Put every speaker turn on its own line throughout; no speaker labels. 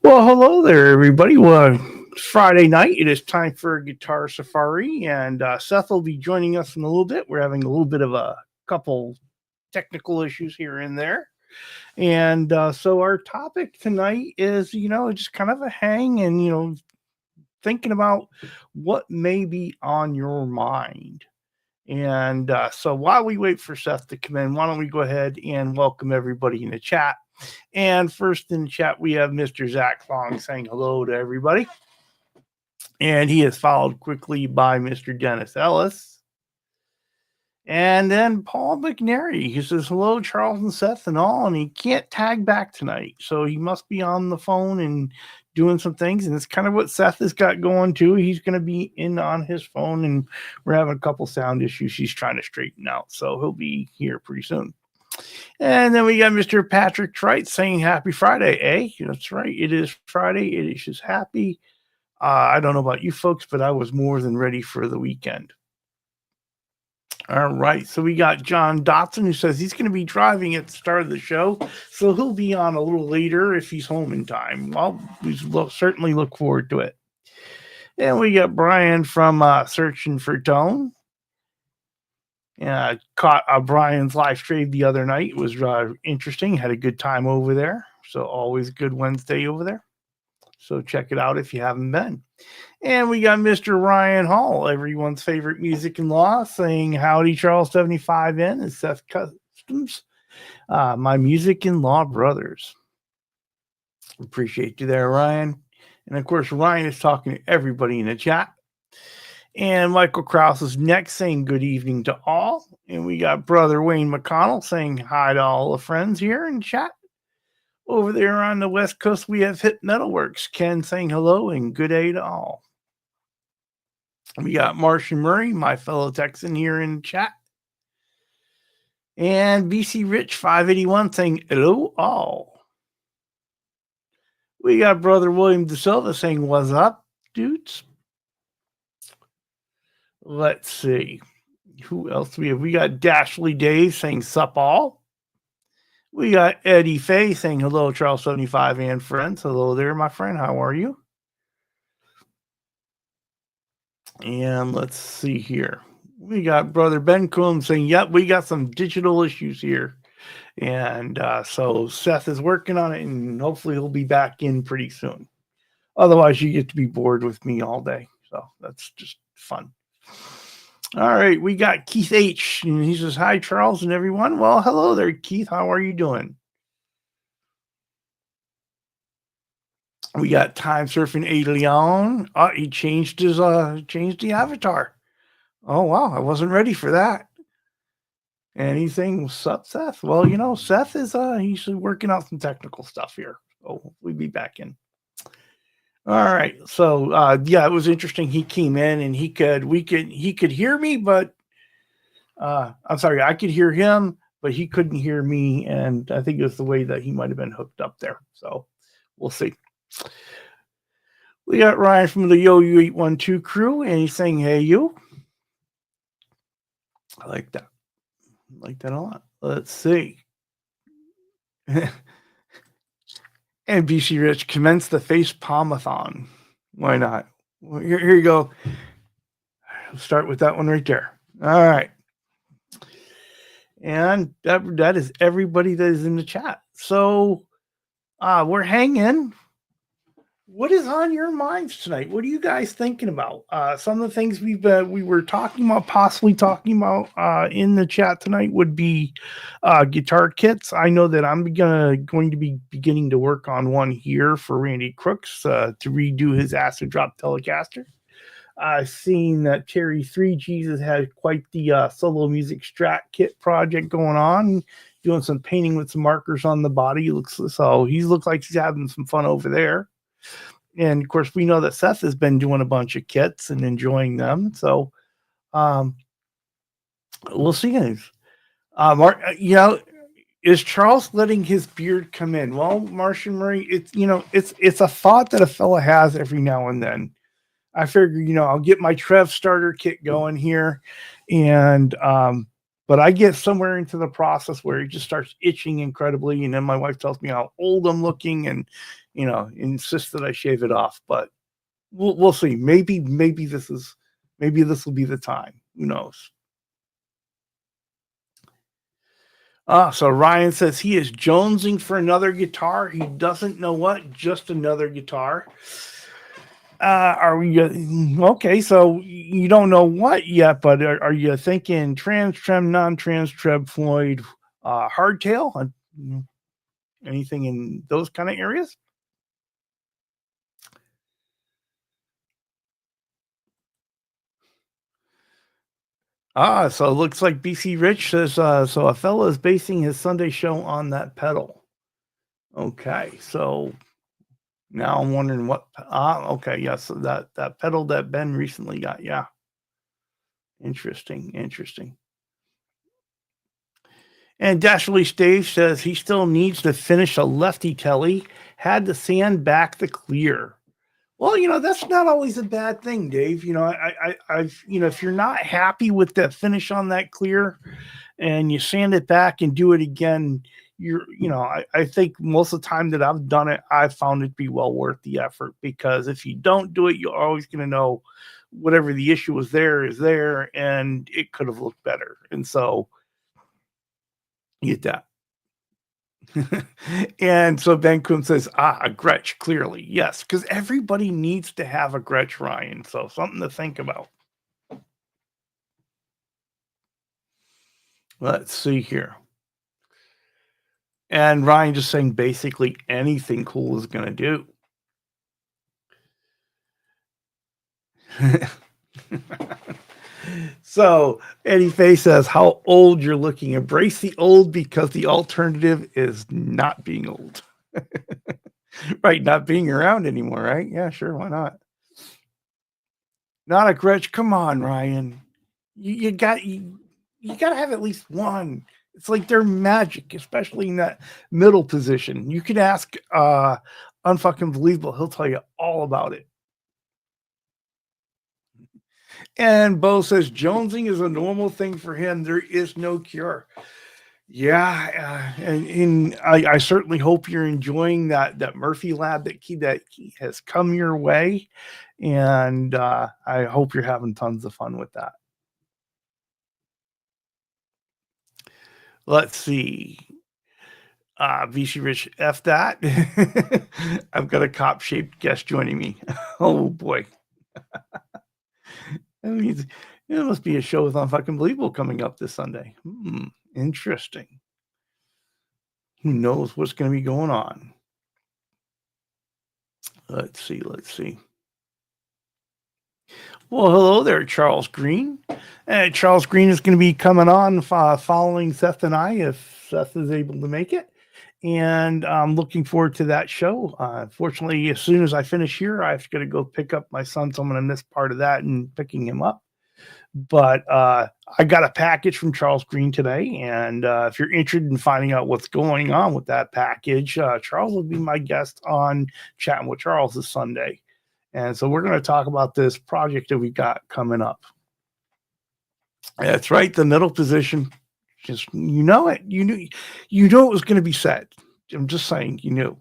Well, hello there, everybody. Well, it's Friday night. It is time for a guitar safari, and Seth will be joining us in a little bit. We're having a little bit of a couple technical issues here and there. And so our topic tonight is, just kind of a hang and, thinking about what may be on your mind. And so while we wait for Seth to come in, why don't we go ahead and welcome everybody in the chat? And first in the chat, we have Mr. Zach Long saying hello to everybody. And he is followed quickly by Mr. Dennis Ellis. And then Paul McNary. He says, hello, Charles and Seth and all. And he can't tag back tonight. So he must be on the phone and doing some things. And it's kind of what Seth has got going too. He's going to be in on his phone. And we're having a couple sound issues he's trying to straighten out. So he'll be here pretty soon. And then we got Mr. Patrick Trite saying happy Friday. That's right. It is Friday. It is just happy. I don't know about you folks, but I was more than ready for the weekend. All right. So we got John Dotson who says he's going to be driving at the start of the show. So he'll be on a little later if he's home in time. Well, we certainly look forward to it. And we got Brian from Searching for Tone. Caught Brian's live stream the other night. It was interesting. Had a good time over there. So always a good Wednesday over there. So check it out if you haven't been. And we got Mr. Ryan Hall, everyone's favorite music in law, saying howdy, Charles 75N and Seth Customs, my music in law brothers. Appreciate you there, Ryan. And of course, Ryan is talking to everybody in the chat. And Michael Krause is next, saying good evening to all. And we got brother Wayne McConnell saying hi to all the friends here in chat. Over there on the West Coast, we have Hit Metalworks. Ken saying hello and good day to all. We got Martian Murray, my fellow Texan, here in the chat. And BC Rich 581 saying hello all. We got brother William De Silva saying what's up, dudes. Let's see. Who else do we have? We got Dashley Dave saying sup all. We got Eddie Fay saying hello, Charles 75 and friends. Hello there, my friend. How are you? And let's see here. We got brother Ben Coombe saying, yep, we got some digital issues here. And so Seth is working on it, and hopefully he'll be back in pretty soon. Otherwise, you get to be bored with me all day. So that's just fun. All right, we got Keith H. And he says, hi, Charles and everyone. Well, hello there, Keith. How are you doing? We got Time Surfing A Leon. He changed the avatar. Oh, wow. I wasn't ready for that. Anything? What's up, Seth? Well, Seth is he's working out some technical stuff here. So we'll be back in. All right. So yeah, it was interesting. He came in and he could hear me, but I'm sorry, I could hear him, but he couldn't hear me. And I think it was the way that he might have been hooked up there. So we'll see. We got Ryan from the Yo-You812 crew, and he's saying, hey, you. I like that. I like that a lot. Let's see. And BC Rich, commence the face palmathon. Why not? Well, here you go. I'll start with that one right there. All right. And that is everybody that is in the chat. So we're hanging. What is on your minds tonight? What are you guys thinking about? Some of the things we were possibly talking about in the chat tonight would be guitar kits. I know that I'm going to be beginning to work on one here for Randy Crooks to redo his Acid Drop Telecaster. I've seen that Terry 3 Jesus had quite the solo music strat kit project going on, doing some painting with some markers on the body. He looks like he's having some fun over there. And of course, we know that Seth has been doing a bunch of kits and enjoying them. So we'll see. Is Charles letting his beard come in? Well, Martian Murray, it's a thought that a fella has every now and then. I figure, I'll get my Trev starter kit going here, and But I get somewhere into the process where it just starts itching incredibly, and then my wife tells me how old I'm looking, and insists that I shave it off. But we'll see. Maybe this will be the time. Who knows? So Ryan says he is jonesing for another guitar. He doesn't know what, just another guitar. Are we okay? So you don't know what yet, but are you thinking trans trem, non trans treb, Floyd, hardtail, anything in those kind of areas? So it looks like BC Rich says so. A fella is basing his Sunday show on that pedal. Okay, so now I'm wondering what. Okay, yes, that pedal that Ben recently got. Yeah, interesting. And Dashley Stave says he still needs to finish a lefty telly. Had to sand back the clear. Well, that's not always a bad thing, Dave. I've if you're not happy with the finish on that clear, and you sand it back and do it again, I think most of the time that I've done it, I've found it to be well worth the effort, because if you don't do it, you're always going to know whatever the issue was there is there, and it could have looked better. And so you get that. And so Ben Kuhn says, a Gretsch, clearly. Yes, because everybody needs to have a Gretsch, Ryan. So something to think about. Let's see here. And Ryan just saying basically anything cool is going to do. So Eddie Faye says, how old you're looking. Embrace the old, because the alternative is not being old. Right, not being around anymore, right? Yeah, sure, why not? Not a Gretsch. Come on, Ryan. You got to have at least one. It's like they're magic, especially in that middle position. You can ask Unfucking Believable. He'll tell you all about it. And Bo says jonesing is a normal thing for him. There is no cure. Yeah, and I certainly hope you're enjoying that Murphy Lab that has come your way, and I hope you're having tons of fun with that. Let's see. VC Rich, F that. I've got a cop shaped guest joining me. Oh boy. I mean, it must be a show with Unfucking Believable coming up this Sunday. Interesting. Who knows what's going to be going on? Let's see. Well, hello there, Charles Green. Charles Green is going to be coming on following Seth and I, if Seth is able to make it. And I'm looking forward to that show. Fortunately, as soon as I finish here, I've got to go pick up my son, so I'm going to miss part of that and picking him up. But I got a package from Charles Green today, and if you're interested in finding out what's going on with that package, Charles will be my guest on Chatting with Charles this Sunday. And so we're going to talk about this project that we got coming up. That's right, the middle position. Just it. You knew it was going to be said. I'm just saying, you knew.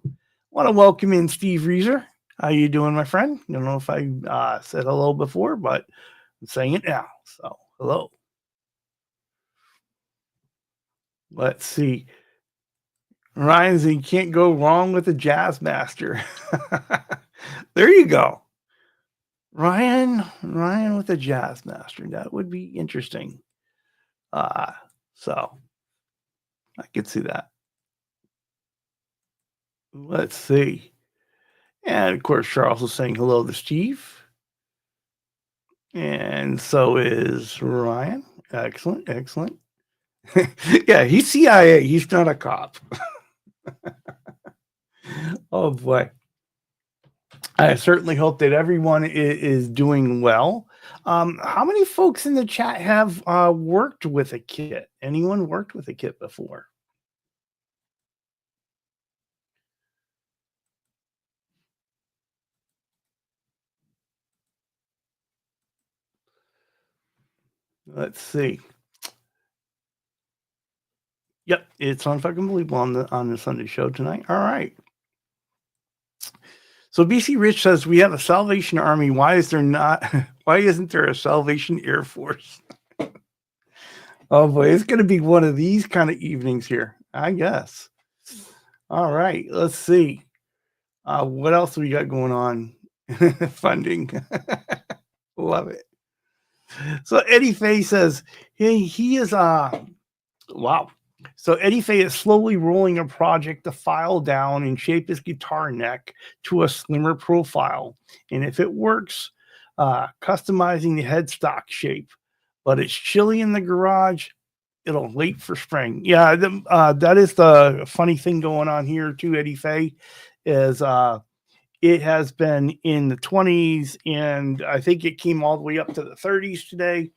Want to welcome in Steve Reeser. How you doing, my friend? I don't know if I said hello before, but I'm saying it now. So hello. Let's see. Ryan says you can't go wrong with a jazz master. There you go. Ryan with a jazz master. That would be interesting. So I could see that. Let's see. And of course, Charles is saying hello to Steve. And so is Ryan. Excellent. Yeah, he's CIA. He's not a cop. Oh boy. I certainly hope that everyone is doing well. How many folks in the chat have worked with a kit? Anyone worked with a kit before? Let's see. Yep, it's unfucking believable on the Sunday show tonight. All right. So BC Rich says we have a Salvation Army. Why is there not? Why isn't there a Salvation Air Force? Oh boy, it's going to be one of these kind of evenings here, I guess. All right, let's see. What else we got going on? Funding. Love it. So Eddie Fay says, hey, he is wow. So Eddie Fay is slowly rolling a project to file down and shape his guitar neck to a slimmer profile. And if it works, customizing the headstock shape. But it's chilly in the garage. It'll wait for spring. Yeah, that is the funny thing going on here too, Eddie Fay, is it has been in the 20s, and I think it came all the way up to the 30s today.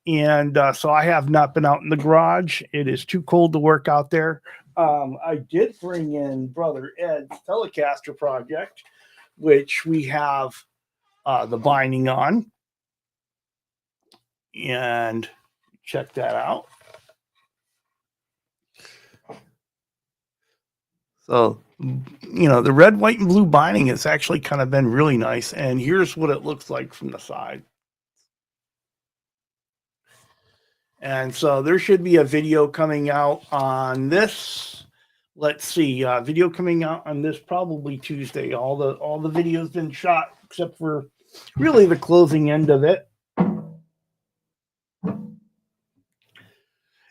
And so I have not been out in the garage. It is too cold to work out there. I did bring in Brother Ed's Telecaster project, which we have the binding on. And check that out. So, the red, white, and blue binding has actually kind of been really nice. And here's what it looks like from the side. And so there should be a video coming out on this. Let's see, video coming out on this probably Tuesday. All the videos been shot except for really the closing end of it.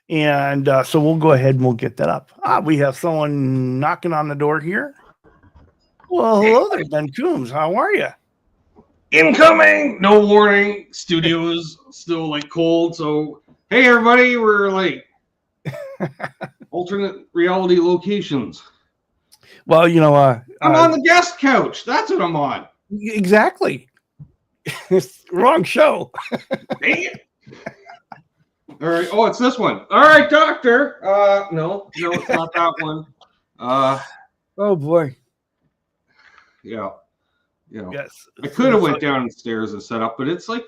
And so we'll go ahead and we'll get that up. We have someone knocking on the door here. Well, hello there, Ben Coombs. How are you?
Incoming! No warning. Studio is still like cold. So, hey, everybody, we're like alternate reality locations.
Well,
I'm on the guest couch. That's what I'm on.
Exactly. Wrong show.
Dang it. All right. Oh, it's this one. All right, doctor. No, it's not that one.
Oh boy.
Yeah.
Yes.
I could have went downstairs and set up, but it's like,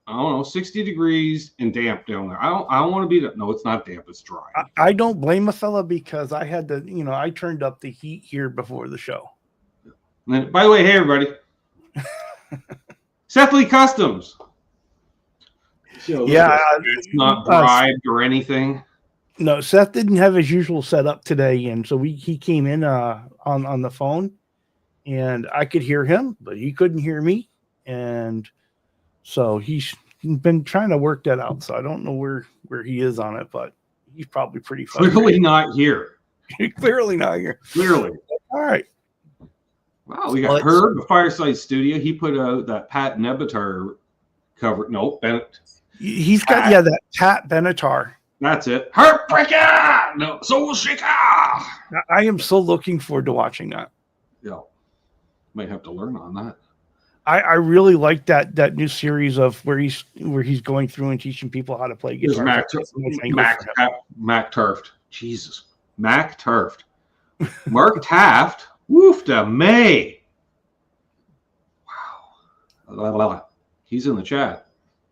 I don't know, 60 degrees and damp down there. I don't want to be no, it's not damp, it's dry.
I don't blame a fella because I had to, I turned up the heat here before the show.
And then, by the way, hey everybody. Seth Lee Customs.
Yeah,
it's not bribed or anything.
No, Seth didn't have his usual setup today, and so he came in on the phone, and I could hear him, but he couldn't hear me, and so he's been trying to work that out. So I don't know where he is on it, but he's probably pretty
clearly not here.
Clearly not here.
Clearly.
All right.
Wow, we got Herb, the Fireside Studio. He put out that Pat Nebitar cover. No, Bennett.
He's got that Pat Benatar.
That's it. Heartbreaker. No, Soul Shaker.
I am so looking forward to watching that.
Yeah, might have to learn on that.
I really like that new series of where he's going through and teaching people how to play guitar.
Mac Tarft. Jesus, Mac Tarft. Mark Taft. Woof da May. Wow. He's in the chat.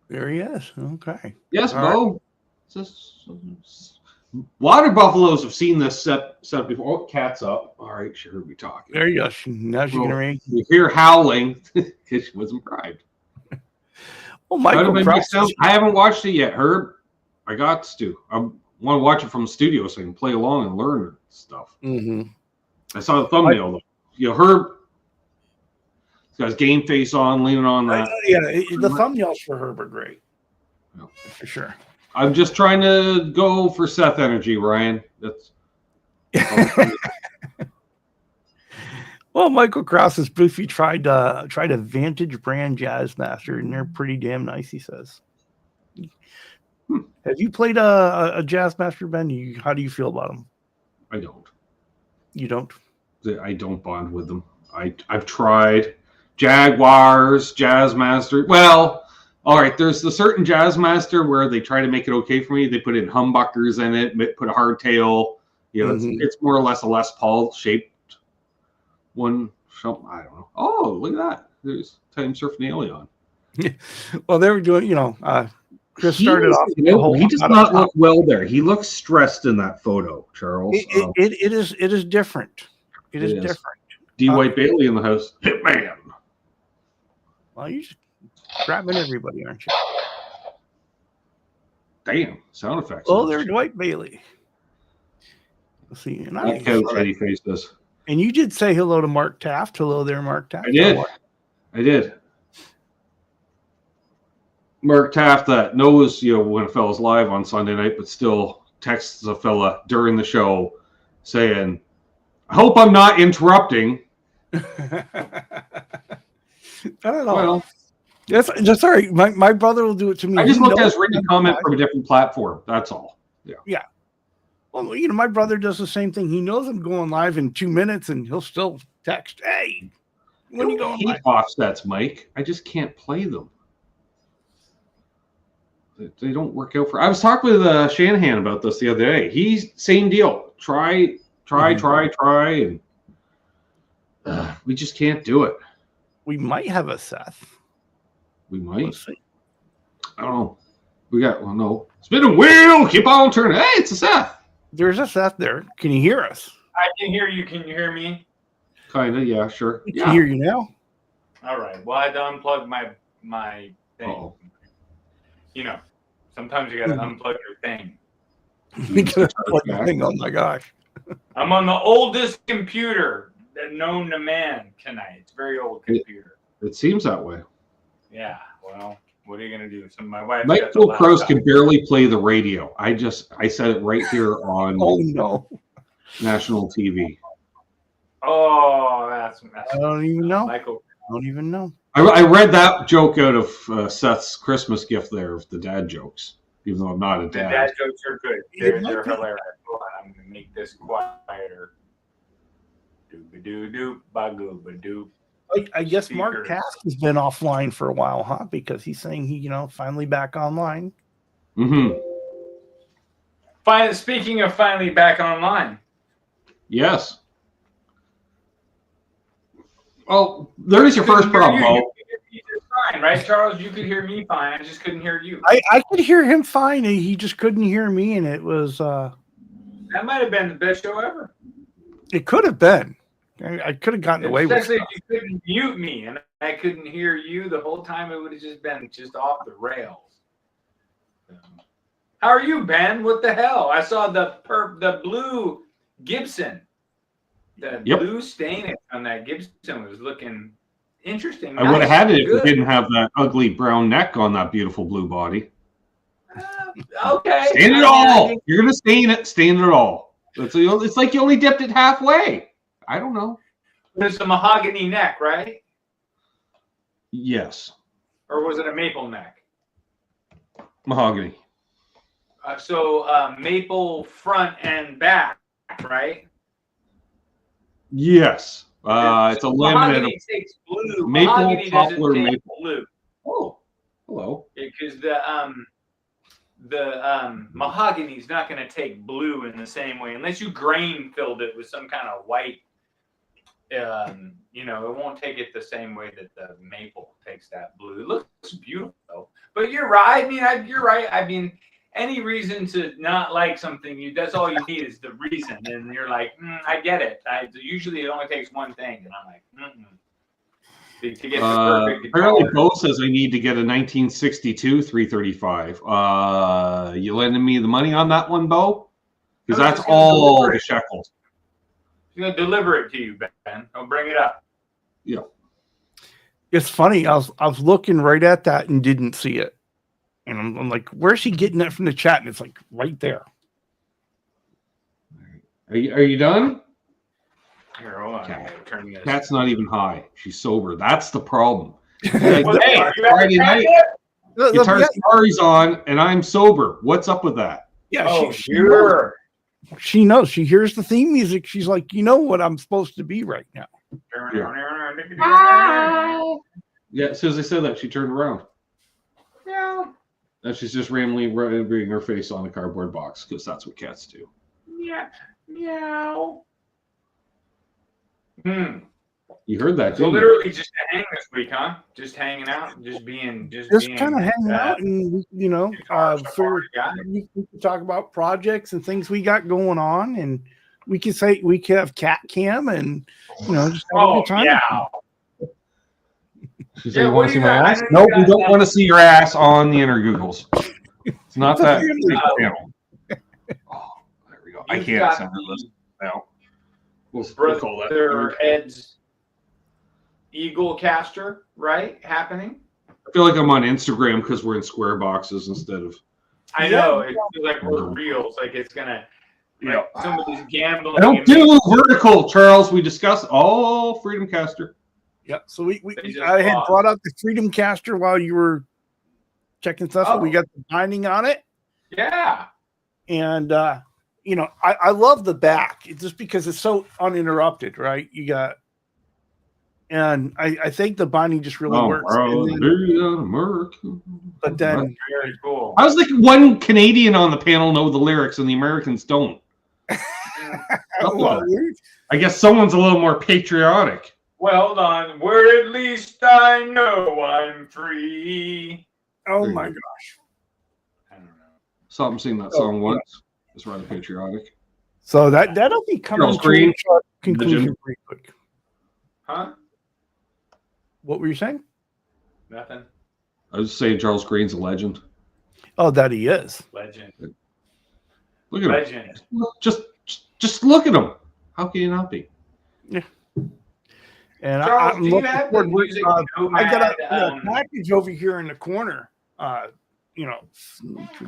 There he is. Okay.
Yes, Bo. Right. Water buffaloes have seen this set before. Oh, cat's up. All right, she heard me talking.
There you go. Now she's gonna ring.
You hear howling because she wasn't bribed.
Oh, Michael Cross.
I haven't watched it yet, Herb. I got to. I want to watch it from the studio so I can play along and learn stuff.
Mm-hmm.
I saw the thumbnail though. Herb. He's got his game face on, leaning on that.
The thumbnails for Herb are great. Yeah. For sure.
I'm just trying to go for Seth energy, Ryan. That's.
Well, Michael Krause's Boofy tried a Vantage brand Jazzmaster, and they're pretty damn nice, he says. Have you played a Jazzmaster, Ben? How do you feel about them?
I don't.
You don't?
I don't bond with them. I've tried Jaguars, Jazzmaster. Well, all right, there's the certain Jazzmaster where they try to make it okay for me. They put in humbuckers in it, put a hardtail. It's more or less a Les Paul shaped one. I don't know. Oh, look at that. There's Time Surf Neon.
Well, they were doing, Chris started off.
He does not look well there. He looks stressed in that photo, Charles.
It is different. It is different.
D. White Bailey in the house. Hitman.
Well, you're just grabbing everybody, aren't you?
Damn, sound effects.
Oh, there's Dwight Bailey. Let's see. And
that couch that he faces.
And you did say hello to Mark Taft. Hello there, Mark Taft.
I did. Mark Taft that knows, when a fella's live on Sunday night, but still texts a fella during the show saying, I hope I'm not interrupting.
I don't know. Well, that's all right. My brother will do it to me.
I just looked at his written comment from a different platform. That's all. Yeah.
Well, my brother does the same thing. He knows I'm going live in 2 minutes, and he'll still text, "Hey, when are you going live?"
Offsets, Mike. I just can't play them. They don't work out for. I was talking with Shanahan about this the other day. He's same deal. Try, and we just can't do it.
We might have a Seth.
We might. Let's see. I don't know. We got no spin a wheel. Keep on turning. Hey, it's a Seth.
There's a Seth there. Can you hear us?
I can hear you. Can you hear me?
Kind of. Yeah. Sure.
I can hear you now.
All right. Well, I had to unplug my thing.
Uh-oh.
Sometimes you got to unplug your thing.
We got to plug the thing. Oh my gosh!
I'm on the oldest computer known to man tonight. It's a very old computer.
It seems that way.
Yeah. Well, what are you gonna do? So my wife.
Michael Pros can barely play the radio. I said it right here on national TV.
Oh, that's
I don't even know.
Michael.
I don't even know.
I read that joke out of Seth's Christmas gift there of the dad jokes, even though I'm not a dad.
The dad jokes are good. They're hilarious. Hold on, I'm going to make this quieter. Doo-ba-doo-doo, ba-goo-ba-doo.
I guess Mark Taft has been offline for a while, huh? Because he's saying he, finally back online.
Mm-hmm.
Speaking of finally back online.
Yes. Well, there's your first problem, Bo.
Fine, right, Charles? You could hear me fine. I just couldn't hear you.
I could hear him fine. He just couldn't hear me, and it was.
That might have been the best show ever.
It could have been. I could have gotten away with it.
Especially if you couldn't mute me, and I couldn't hear you the whole time. It would have just been off the rails. How are you, Ben? What the hell? I saw the blue Gibson. The blue stain on that Gibson was looking interesting.
I would have had it if it didn't have that ugly brown neck on that beautiful blue body.
Okay.
Stain it all. You're going to stain it. Stain it all. It's like you only dipped it halfway. I don't know.
It's a mahogany neck, right?
Yes.
Or was it a maple neck?
Mahogany.
So maple front and back, right?
Yes. It's a limited
takes blue.
Maple, poplar, maple.
Blue.
Oh, hello.
Because the mahogany is not going to take blue in the same way unless you grain filled it with some kind of white. It won't take it the same way that the maple takes that blue. It looks beautiful, but you're right. You're right. Any reason to not like something, that's all you need is the reason. And you're like, I get it. Usually it only takes one thing. And I'm like, to get the perfect guitar.
Apparently Bo says I need to get a 1962 335. You lending me the money on that one, Bo? Because that's all the shekels.
I'm going to deliver it to you, Ben. I'll bring it up.
Yeah.
It's funny. I was looking right at that and didn't see it. And I'm like, where's he getting that from the chat? And it's like right there.
Are you done?
Here, hold on. Turn this.
Cat's not even high. She's sober. That's the problem.
Well, hey,
Friday night, Guitar Safari's on, and I'm sober. What's up with that?
Yeah, she knows. She hears the theme music. She's like, you know what I'm supposed to be right now.
Yeah, as soon as I said that, she turned around.
Yeah.
And she's just randomly rubbing her face on a cardboard box because that's what cats do.
Yeah. Meow.
You heard that,
So
didn't you?
literally just to hang this week, huh? Just hanging out, just being
kind of hanging out, and we can talk about projects and things we got going on, and we can have cat cam, and just have a good time.
Yeah.
She said, "You want to see my ass?" Nope, we don't want to see your ass on the inner Googles. It's not that channel. Oh, there we go. I can't send her this now. We'll call that.
Brother Ed's Eagle caster, right? Happening.
I feel like I'm on Instagram because we're in square boxes instead of.
I know. It feels like we're reels. Like it's gonna. Like somebody's gambling.
I don't do vertical, Charles. We discussed all Freedom Caster.
Yeah. So I had brought up the Freedom Caster while you were checking stuff. So we got the binding on it.
Yeah.
And I love the back just because it's so uninterrupted, right? You got. And I think the binding just really works. But then,
very cool.
I was like, one Canadian on the panel know the lyrics, and the Americans don't.
Well,
I guess someone's a little more patriotic.
Well done. Where at least I know I'm free.
Oh my gosh!
I don't know.
Saw him sing that song once. It's rather patriotic.
So that'll be coming to a conclusion pretty quick.
Huh?
What were you saying?
Nothing.
I was saying Charles Green's a legend.
Oh, that he is.
Legend.
Look at him. Just look at him. How can you not be?
Yeah. And
Charles,
I'm looking forward. I got a package over here in the corner.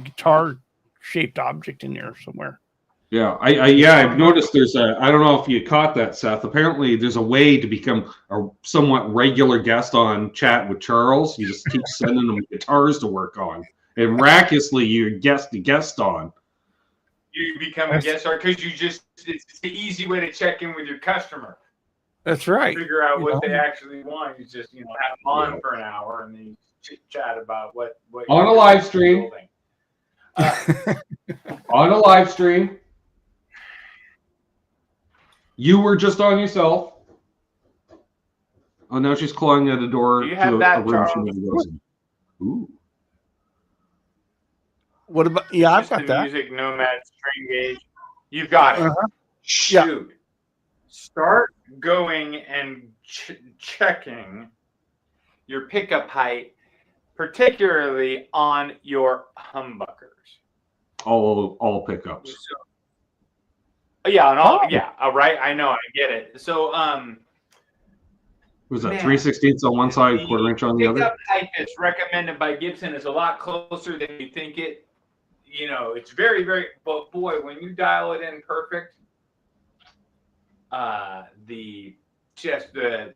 Guitar-shaped object in there somewhere.
Yeah, I've noticed there's I don't know if you caught that, Seth. Apparently, there's a way to become a somewhat regular guest on Chat with Charles. You just keep sending them guitars to work on, and miraculously, you guest on.
You become a guest star because it's the easy way to check in with your customer.
That's right.
Figure out what they actually want. You just have them on for an hour and then you chat about what
on a live stream. On a live stream. You were just on yourself. Oh, now she's clawing at a door
to a room she never goes in.
Ooh.
What about? Yeah, I've got that.
Music Nomad string gauge. You've got it.
Uh-huh.
Shoot. Yeah. Start going and checking your pickup height, particularly on your humbuckers.
All pickups.
Yeah, and all right. I know, I get it. So
was that 3/16 on one side, 1/4 inch on the other?
Pickup height that's recommended by Gibson is a lot closer than you think it. It's very, very. But boy, when you dial it in perfect,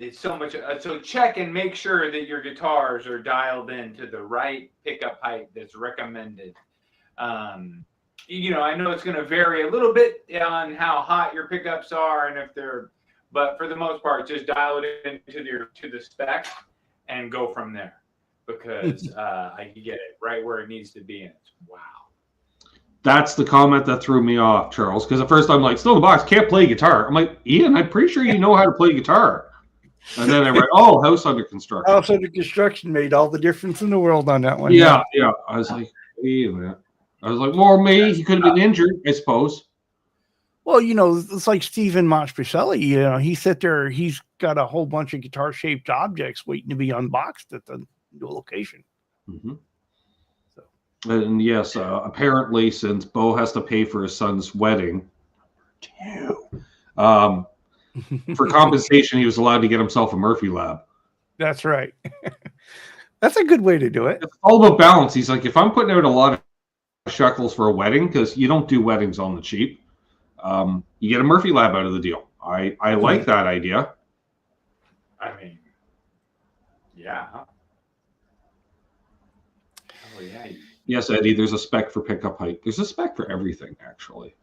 it's so much. So check and make sure that your guitars are dialed in to the right pickup height that's recommended. I know it's going to vary a little bit on how hot your pickups are and but for the most part, just dial it to the spec and go from there because I get it right where it needs to be. And wow.
That's the comment that threw me off, Charles, because at first I'm like, still in the box, can't play guitar. I'm like, Ian, I'm pretty sure you know how to play guitar. And then I read, house under construction.
House under construction made all the difference in the world on that one.
Yeah. I was like, wait a minute. I was like, well, maybe he could have been injured, I suppose.
Well, it's like Stephen Montspicelli. He sat there. He's got a whole bunch of guitar-shaped objects waiting to be unboxed at the new location.
Mm-hmm. And yes, apparently, since Bo has to pay for his son's wedding, for compensation, he was allowed to get himself a Murphy Lab.
That's right. That's a good way to do it.
It's all about balance. He's like, if I'm putting out a lot of shekels for a wedding, because you don't do weddings on the cheap, you get a Murphy Lab out of the deal. I like that idea.
I mean, yeah. Oh, yeah.
Yes, Eddie, there's a spec for pickup height. There's a spec for everything, actually.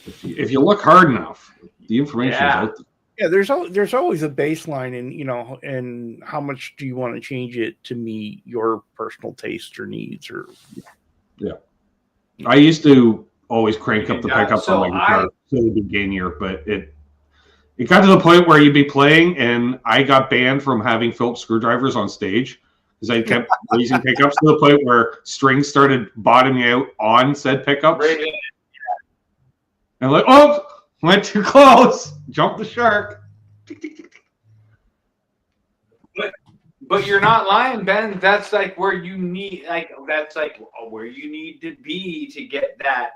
If you look hard enough, the information is out there.
Yeah, there's always a baseline, and how much do you want to change it to meet your personal tastes or needs or.
Yeah, I used to always crank up the pickup on my guitar so it would be gainier, but It got to the point where you'd be playing, and I got banned from having Phillips screwdrivers on stage because I kept raising pickups to the point where strings started bottoming out on said pickups.
Right.
And like, oh, went too close, jumped the shark.
But you're not lying, Ben. That's like where you need, where you need to be to get that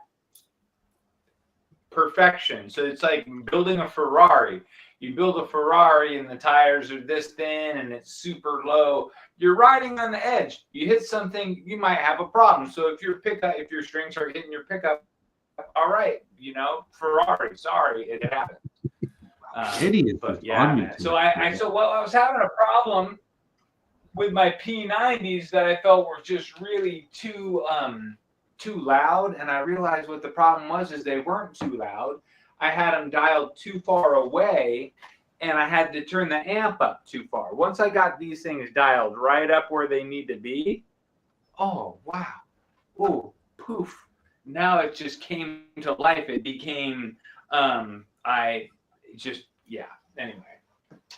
perfection. So it's like building a Ferrari. You build a Ferrari and the tires are this thin and it's super low. You're riding on the edge. You hit something, you might have a problem. So if your strings are hitting your pickup, all right, Ferrari. Sorry, it happened.
Idiot.
But yeah. So I was having a problem with my P90s that I felt were just really too loud, and I realized what the problem was is they weren't too loud. I had them dialed too far away, and I had to turn the amp up too far. Once I got these things dialed right up where they need to be, oh wow, oh poof! Now it just came to life. It became Anyway.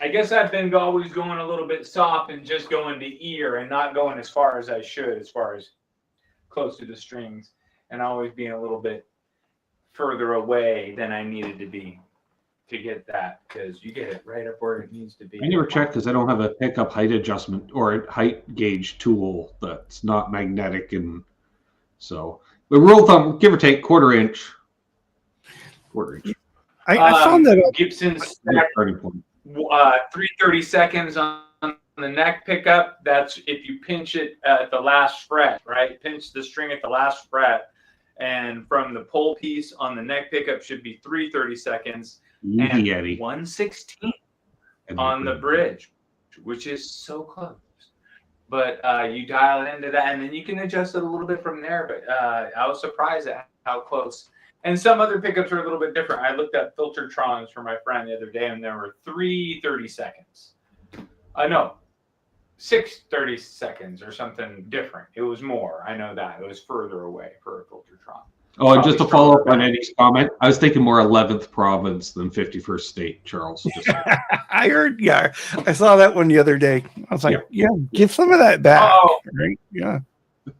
I guess I've been always going a little bit soft and just going to ear and not going as far as I should, as far as close to the strings, and always being a little bit further away than I needed to be to get that, because you get it right up where it needs to be.
I never checked because I don't have a pickup height adjustment or a height gauge tool that's not magnetic, and so the rule of thumb, give or take, quarter inch.
I found that
Gibson's
starting point.
3/30 seconds on the neck pickup. That's if you pinch it at the last fret, right? Pinch the string at the last fret, and from the pull piece on the neck pickup should be 3/30 seconds and 1/16 on the bridge, which is so close. But you dial it into that, and then you can adjust it a little bit from there. But I was surprised at how close. And some other pickups are a little bit different. I looked at Filtertrons for my friend the other day, and there were 3/30 seconds. No, 6/30 seconds or something different. It was more. I know that. It was further away for a Filtertron.
Oh, and just to follow up on Eddie's comment, I was thinking more 11th province than 51st state, Charles.
I heard, I saw that one the other day. I was like, give some of that back.
Oh,
right? Yeah.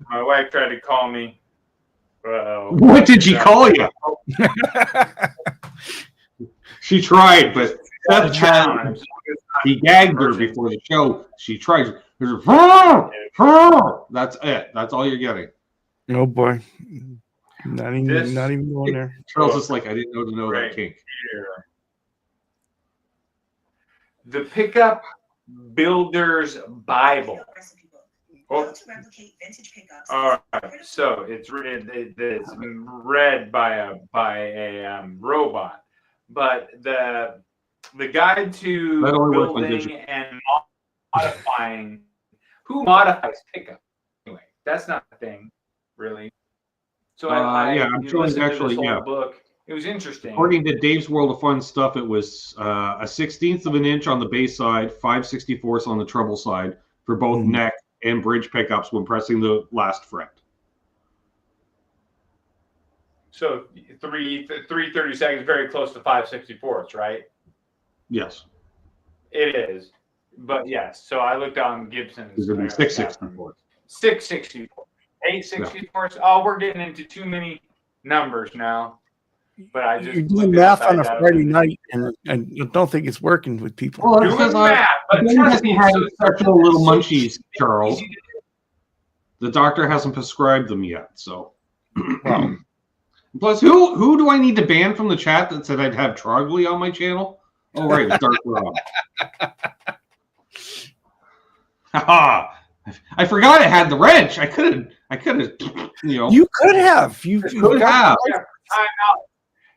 My wife tried to call me.
What did she call you? She tried, but he gagged her before the show. She tried. That's it. That's all you're getting.
Oh boy, not even going there.
Charles is like, I didn't know that kink.
Here. The Pickup Builder's Bible. Oh. All right, so it's read by a robot, but the guide to building and modifying. Who modifies pickup? Anyway, that's not a thing, really. So
I'm showing actually
book. It was interesting.
According to Dave's World of Fun stuff, it was a 1/16 of an inch on the bass side, 5/64 on the treble side for both neck and bridge pickups when pressing the last fret.
So 3/30 seconds, very close to 5/64, right?
Yes.
It is. But yes, so I looked on Gibson's.
6/64.
6/64. 8/64. Oh, we're getting into too many numbers now. But I just
you're doing math on a Friday night, and I don't think it's working with people.
Well, because he had such a little munchies, Charles. The doctor hasn't prescribed them yet, so. Plus, who do I need to ban from the chat that said I'd have Trogley on my channel? Oh, right, it's Dark Rob. I forgot it had the wrench. I could have,
You could have. You could have.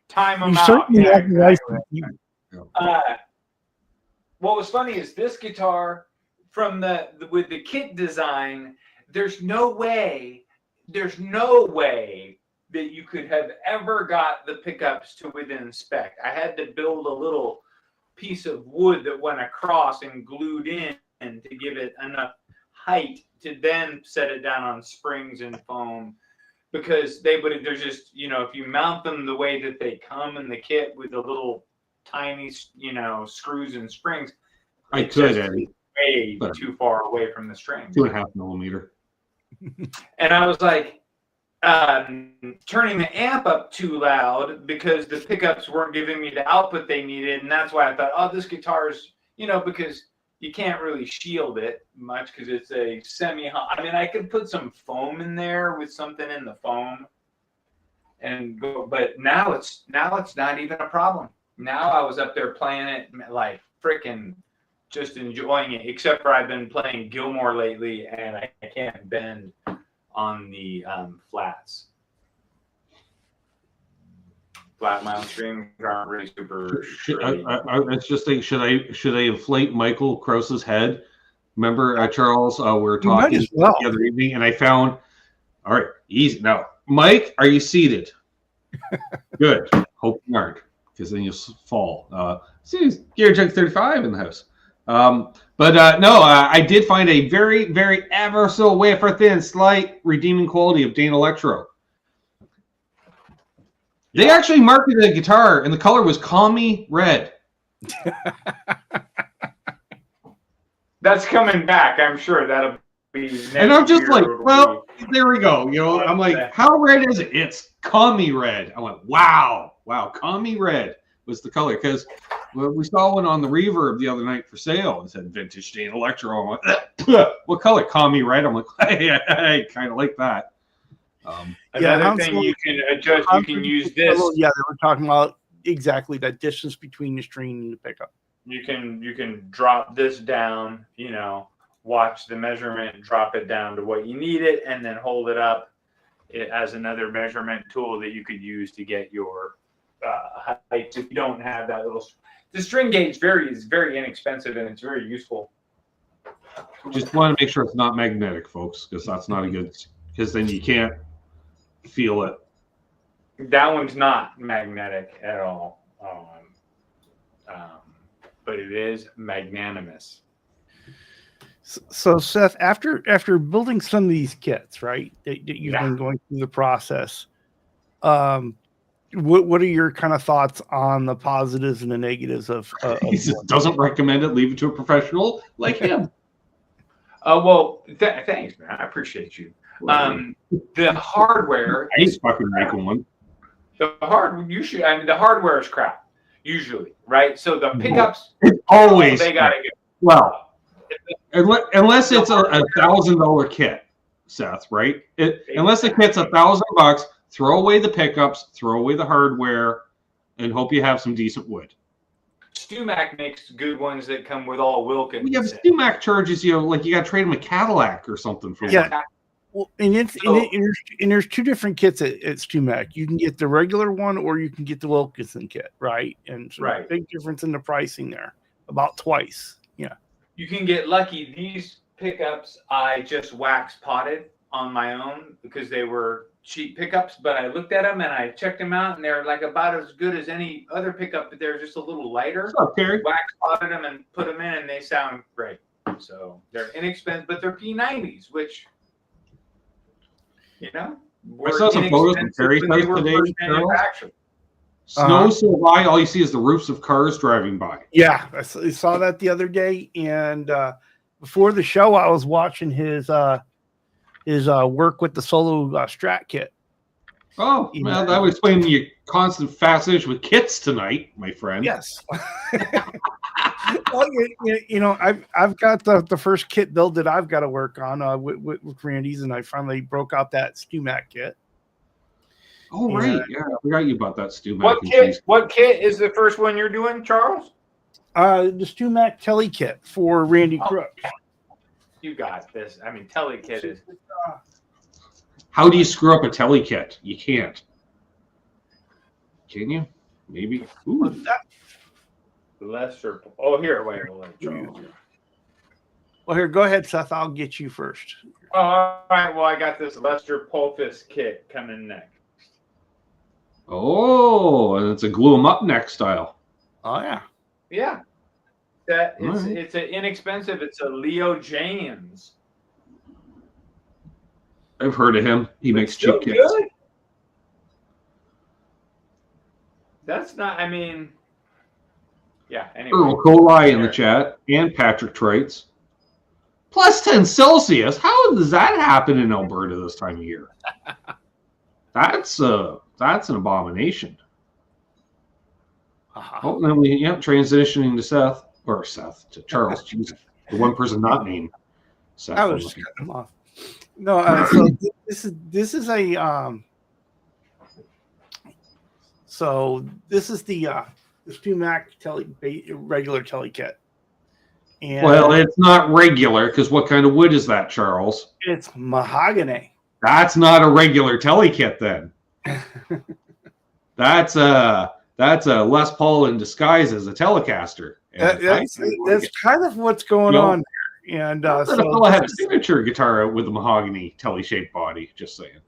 Time them
you
out.
Certainly have the right.
What was funny is this guitar from with the kit design. There's no way that you could have ever got the pickups to within spec. I had to build a little piece of wood that went across and glued in to give it enough height to then set it down on springs and foam, because they're just, if you mount them the way that they come in the kit with a little tiny, screws and springs.
I
It's
could,
just
Eddie.
way
But
too far away from the strings.
2.5 millimeter.
And I was like, turning the amp up too loud because the pickups weren't giving me the output they needed. And that's why I thought, oh, this guitar's, because you can't really shield it much because it's a I mean, I could put some foam in there with something in the foam and go, but now it's not even a problem. Now I was up there playing it like freaking just enjoying it, except for I've been playing Gilmore lately and I can't bend on the flats. Flat mount strings aren't really super.
It's just like, should I inflate Michael Krause's head? Remember, Charles, we were talking the other evening, and I found. All right, easy now. Mike, are you seated? Good. Hope you aren't, because then you'll fall. See, Gear Jug 35 in the house. But no, I did find a very, very ever so wafer thin, slight redeeming quality of Dane Electro. They actually marketed a guitar, and the color was Commie Red.
That's coming back, I'm sure. That'll be.
And I'm just like, well, there we go. I'm like, how red is it? It's Commie Red. I went, wow, Commie Red was the color, because we saw one on the Reverb the other night for sale and said vintage Dane Electro. I'm like, what color? Commie Red. I'm like, I kind of like that.
Another thing you can adjust, you can use this.
Yeah, they were talking about exactly that distance between the string and the pickup.
You can drop this down, watch the measurement, drop it down to what you need it, and then hold it up as another measurement tool that you could use to get your height. If you don't have that little, the string gauge is very inexpensive and it's very useful.
Just want to make sure it's not magnetic, folks, because that's not a good. Because then you can't feel it.
That one's not magnetic at all, but it is magnanimous.
So Seth, after building some of these kits, right, that you've been going through the process, what are your kind of thoughts on the positives and the negatives of
he doesn't recommend it, leave it to a professional like him.
Well, thanks, man. I appreciate you. The hardware.
He's fucking making one.
The hardware is crap usually, right? So the pickups
always
they gotta get
well, unless it's a $1,000 kit, Seth, right? Unless the kit's $1,000, throw away the pickups, throw away the hardware, and hope you have some decent wood.
StewMac makes good ones that come with all Wilkins.
Well, yeah, StewMac charges you like you got to trade them a Cadillac or something for one.
Well, and there's two different kits at StewMac. You can get the regular one, or you can get the Wilkinson kit, right? And so big difference in the pricing there, about twice. Yeah,
you can get lucky. These pickups I just wax potted on my own because they were cheap pickups, but I looked at them and I checked them out, and they're like about as good as any other pickup, but they're just a little lighter.
What's up, Terry?
Wax potted them and put them in, and they sound great. So they're inexpensive, but they're P90s, which
I saw some photos from Terry's house today.
Snow
so high, all you see is the roofs of cars driving by.
Yeah, I saw that the other day, and before the show, I was watching his work with the solo Strat kit.
Oh, well, that would explain your constant fascination with kits tonight, my friend.
Yes. Well, I've got the first kit build that I've got to work on with Randy's, and I finally broke out that StewMac kit.
Oh, right. Yeah, I forgot you about that StewMac.
What kit is the first one you're doing, Charles?
The StewMac Telly kit for Randy Crooks.
You got this. I mean, Telly kit is.
How do you screw up a Telly kit? You can't. Can you? Maybe. Ooh.
Lester. Oh, here. Wait. Charles.
Well, here, go ahead, Seth. I'll get you first.
All right. Well, I got this Lester Pulfis kit coming next.
Oh, and it's a glue 'em up neck style.
Oh yeah.
Yeah. It's an inexpensive. It's a Leo James.
I've heard of him. He makes cheap kits.
That's not. I mean, Yeah. Anyway.
Earl Coli in the chat, and Patrick Trites. Plus 10 Celsius. How does that happen in Alberta this time of year? That's an abomination. Oh, then transitioning to Charles. Jesus, the one person not named Seth.
I was just cutting him off. No, so this is a so this is the Stu Mac regular telly kit. And
well, it's not regular because what kind of wood is that, Charles?
It's mahogany.
That's not a regular telly kit then. That's a Les Paul in disguise as a Telecaster.
That's kind of what's going on there. And
so I have a signature guitar out with a mahogany telly-shaped body. Just saying.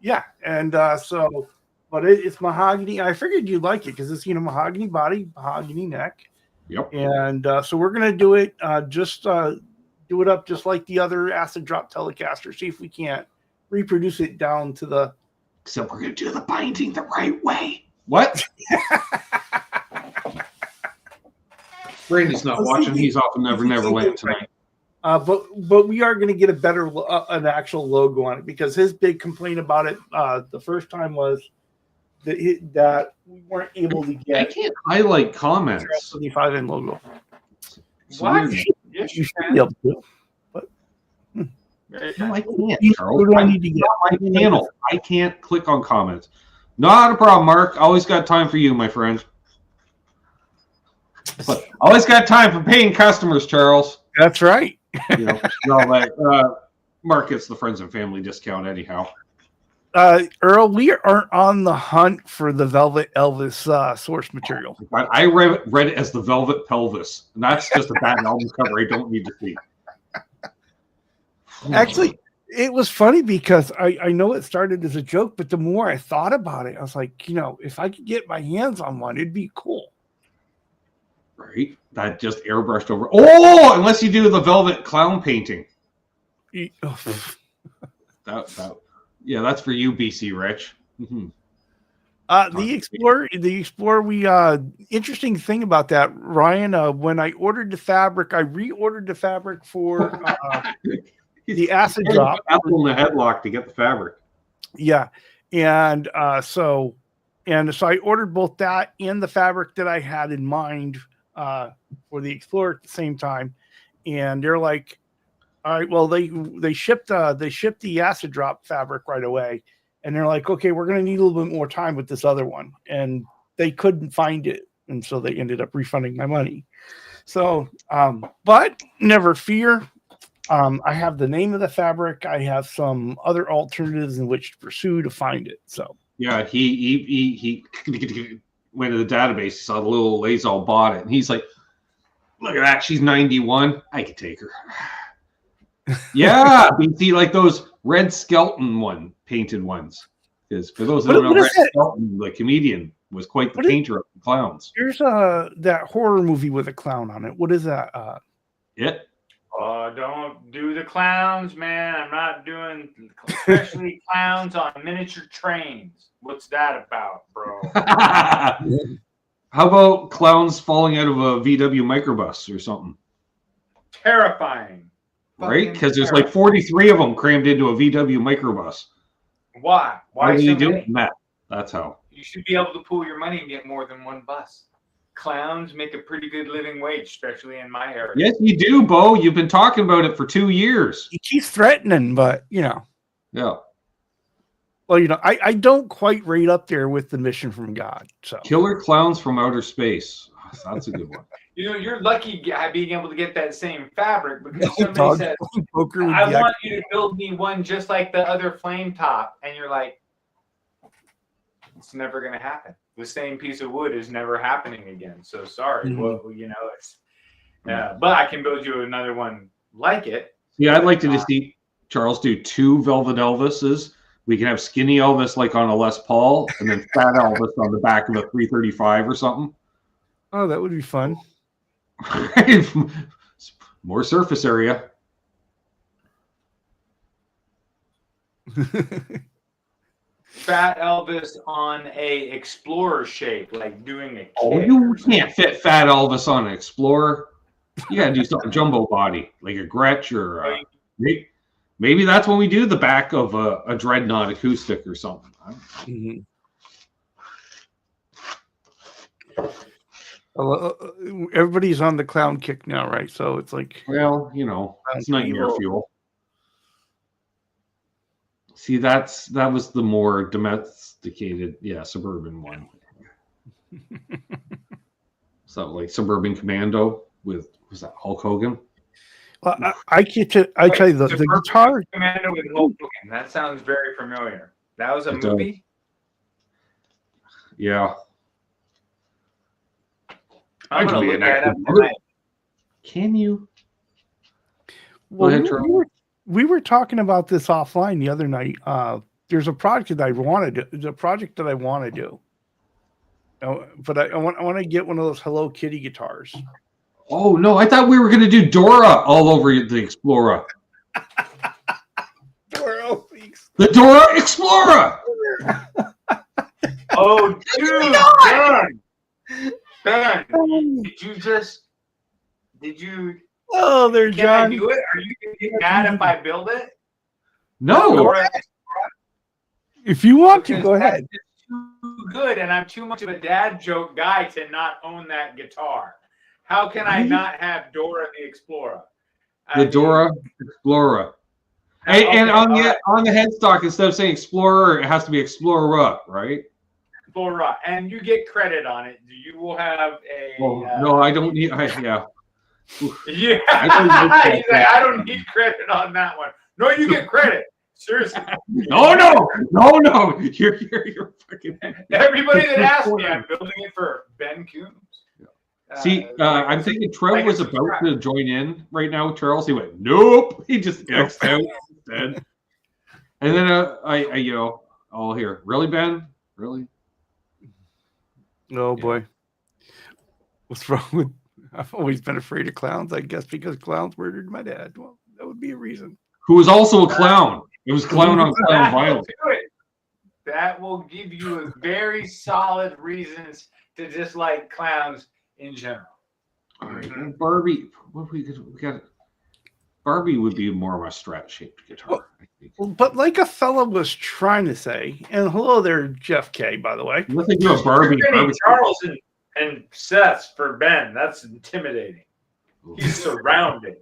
Yeah, and but it's mahogany. I figured you'd like it because it's mahogany body, mahogany neck.
Yep.
And so we're gonna do it. Do it up just like the other acid drop Telecaster. See if we can't reproduce it down to the.
Except we're gonna do the binding the right way. What? Brandy's not watching. He's off in Neverland tonight.
But we are going to get a better an actual logo on it because his big complaint about it the first time was that we weren't able to get.
I can't highlight comments.
75N logo.
What?
You should be able to. But
no, I can't. Charles.
Who do I need to get?
My channel. I can't click on comments. Not a problem, Mark. Always got time for you, my friend. But always got time for paying customers, Charles.
That's right.
Mark gets the friends and family discount anyhow.
Earl, we aren't on the hunt for the Velvet Elvis source material.
I read it as the Velvet Pelvis, and that's just a bad album cover I don't need to see.
Actually, it was funny because I know it started as a joke, but the more I thought about it, I was like, if I could get my hands on one, it'd be cool.
Right? That just airbrushed over. Oh, unless you do the velvet clown painting. Yeah, that's for you, BC Rich. Mm-hmm.
The Explorer. We interesting thing about that, Ryan. When I ordered the fabric, I reordered the fabric for the acid drop.
Apple in the headlock to get the fabric.
Yeah, and so I ordered both that and the fabric that I had in mind for the Explorer at the same time, and they're like, all right, well they shipped the acid drop fabric right away, and they're like, okay, we're gonna need a little bit more time with this other one, and they couldn't find it, and so they ended up refunding my money. So, but never fear. I have the name of the fabric. I have some other alternatives in which to pursue to find it. So
yeah, he went to the database, saw the little Lazal bought it, and he's like, look at that, she's 91. I could take her. Yeah, BC, like those Red Skelton painted ones. Because for those that don't know, Red Skelton, the comedian, was quite the painter of the clowns.
There's that horror movie with a clown on it. What is that?
It.
Oh, don't do the clowns, man. I'm not doing especially clowns on miniature trains. What's that about, bro?
How about clowns falling out of a VW microbus or something?
Terrifying.
Right? Because there's like 43 of them crammed into a VW microbus.
Why?
Why are you doing that? That's how.
You should be able to pool your money and get more than one bus. Clowns make a pretty good living wage, especially in my area.
Yes, you do, Bo. You've been talking about it for 2 years.
He keeps threatening, but
Yeah.
Well, I don't quite rate up there with the mission from God. So
Killer Clowns from Outer Space. That's a good one.
You're lucky being able to get that same fabric because somebody said, I want you to build me one just like the other flame top. And you're like, it's never going to happen. The same piece of wood is never happening again. So sorry.
Mm-hmm.
Well, it's, but I can build you another one like it.
Yeah, I'd like to just see Charles do 2 Velvet Elvises. We can have skinny Elvis like on a Les Paul and then fat Elvis on the back of a 335 or something.
Oh, that would be fun.
More surface area.
Fat Elvis on a Explorer shape, like doing a kick.
Oh, you can't fit Fat Elvis on an Explorer. You got to do something jumbo body, like a Gretsch or maybe that's when we do the back of a Dreadnought acoustic or something.
Mm-hmm. Everybody's on the clown kick now, right? So it's like,
well, you know, it's nightmare fuel. See, that was the more domesticated, suburban one. So like Suburban Commando was that Hulk Hogan?
Well, I tell you the guitar.
Commando with Hulk Hogan. That sounds very familiar. That was a movie.
Yeah.
I'm gonna look that up.
Can you?
Well, we were talking about this offline the other night. There's a project that I want to do. There's a project that I want to do. But I want to get one of those Hello Kitty guitars.
Oh no! I thought we were going to do Dora all over the Explorer. The Dora Explorer.
Oh, dude, Ben, did you?
Oh, there, John.
Can I do it? Are you going to get mad if I build it?
No.
If you want to, go ahead.
It's too good, and I'm too much of a dad joke guy to not own that guitar. How can I not have Dora the Explorer?
Dora Explorer. And on the headstock, instead of saying Explorer, it has to be Explorer, right?
Explorer, and you get credit on it. You will have a.
No, I don't need.
Yeah. I don't need credit on that one. No, you get credit. Seriously.
No. You're fucking.
Everybody that asks me, I'm building it for Ben Coombs.
See, I'm thinking Trev was about to join in right now, Charles. He went, nope. He just X'd out instead. And then I all here. Really, Ben? Really?
Oh boy. What's wrong with? I've always been afraid of clowns. I guess because clowns murdered my dad. Well, that would be a reason.
Who was also a clown. It was clown on clown violence.
That will give you a very solid reasons to dislike clowns in general.
All right, Barbie. What we got? Barbie would be more of a Strat-shaped guitar.
Well, but like a fella was trying to say, and hello there, Jeff K. By the way.
Let's do a Barbie.
Charles and Seth for Ben. That's intimidating. He's surrounded.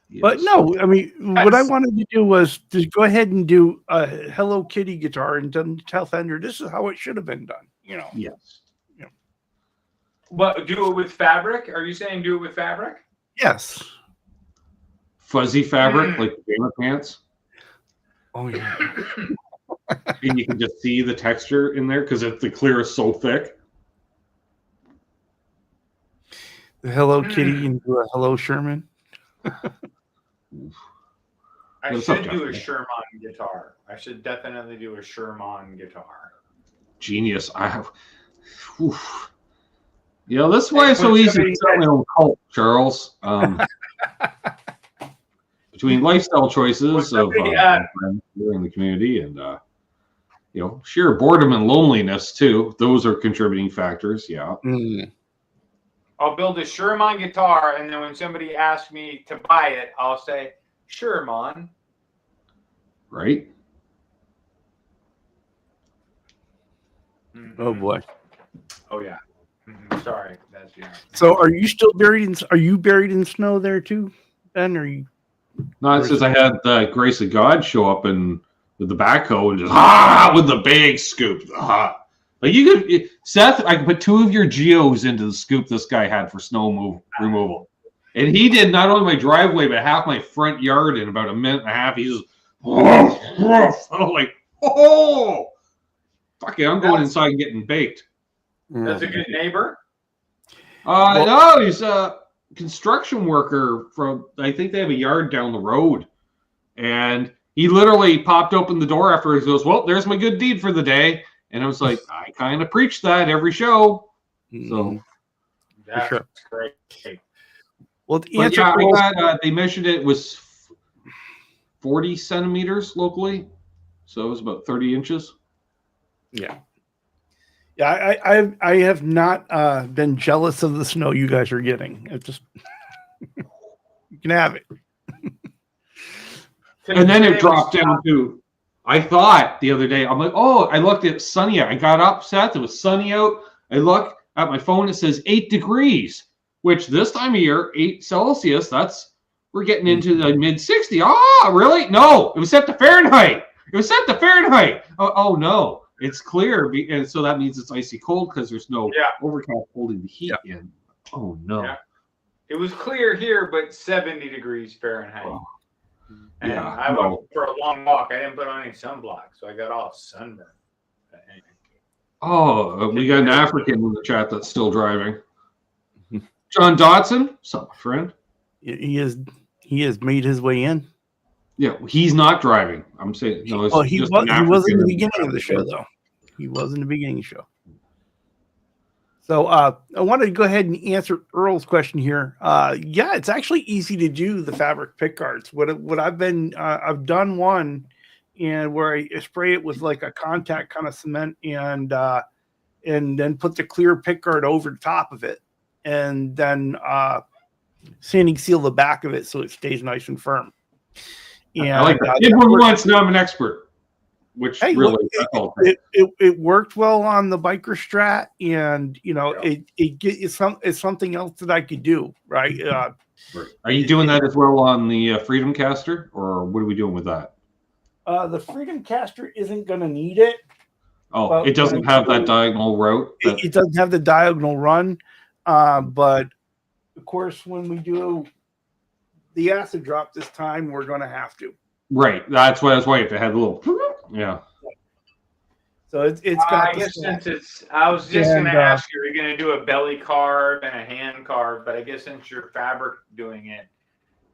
Yes. But no, I mean, what I wanted to do was to go ahead and do a Hello Kitty guitar and tell Fender this is how it should have been done. You know.
Yes.
Yeah.
But do it with fabric? Are you saying do it with fabric?
Yes.
Fuzzy fabric like pajama pants.
Oh yeah.
And you can just see the texture in there because the clear is so thick.
The Hello Kitty into a Hello Sherman.
I should do a Sherman guitar. I should definitely do a Sherman guitar.
Genius. I have. Oof. You know, that's why it's so easy to start my own cult, Charles. Between lifestyle choices of friends in the community and sheer boredom and loneliness too. Those are contributing factors. Yeah.
Mm.
I'll build a Sherman guitar, and then when somebody asks me to buy it, I'll say Sherman.
Right.
Mm-hmm.
Oh boy.
Oh yeah. Mm-hmm. Sorry, that's
So, are you still buried in? Are you buried in snow there too, Ben? Or are you?
No, it says I had the grace of God show up and with the backhoe and just with the big scoop. Like you could, Seth, I could put 2 of your geos into the scoop this guy had for snow removal, and he did not only my driveway but half my front yard in about a minute and a half. He's just, I'm like, fuck it, I'm going inside and getting baked.
That's a good neighbor.
No, he's a construction worker from. I think they have a yard down the road, and he literally popped open the door after he goes, "Well, there's my good deed for the day." And I was like, I kind of preach that every show. So
that's
sure.
Great.
Well, the answer
they measured it was 40 centimeters locally. So it was about 30 inches.
Yeah. Yeah, I have not been jealous of the snow you guys are getting. It's just you can have it.
And then it dropped down to, I thought the other day, I'm like, oh, I looked at sunny out. I got up, Seth, it was sunny out. I look at my phone, it says 8 degrees, which this time of year, 8 Celsius, we're getting into the mid 60. Oh, really? No, it was set to Fahrenheit. It was set to Fahrenheit. Oh no, it's clear. And so that means it's icy cold because there's no overcast holding the heat in. Oh no.
Yeah. It was clear here, but 70 degrees Fahrenheit.
Oh.
And I went for a long walk. I didn't put on any sunblock, so I got all sunburned.
Oh, we got an African in the chat that's still driving. John Dodson, what's up, my friend?
He has made his way in.
Yeah, he's not driving. I'm saying no.
He was in the beginning of the show, though. He was in the beginning of the show. So I wanted to go ahead and answer Earl's question here. Yeah, it's actually easy to do the fabric pick guards. What I've done one, and where I spray it with like a contact kind of cement, and then put the clear pick guard over the top of it, and then sanding seal the back of it so it stays nice and firm. And
I like that. Did one once, now I'm an expert. Which really
it worked well on the biker strat, and it's something else that I could do, right?
Are you doing that as well on the Freedom Caster, or what are we doing with that?
The Freedom Caster isn't going to need it.
Oh, it doesn't have that diagonal route.
It doesn't have the diagonal run, but of course, when we do the acid drop this time, we're going to have to.
Right. That's why if it had a little. Yeah.
So it's got.
I guess since it's, I was just going to ask you, are you going to do a belly carve and a hand carve? But I guess since you're fabric doing it.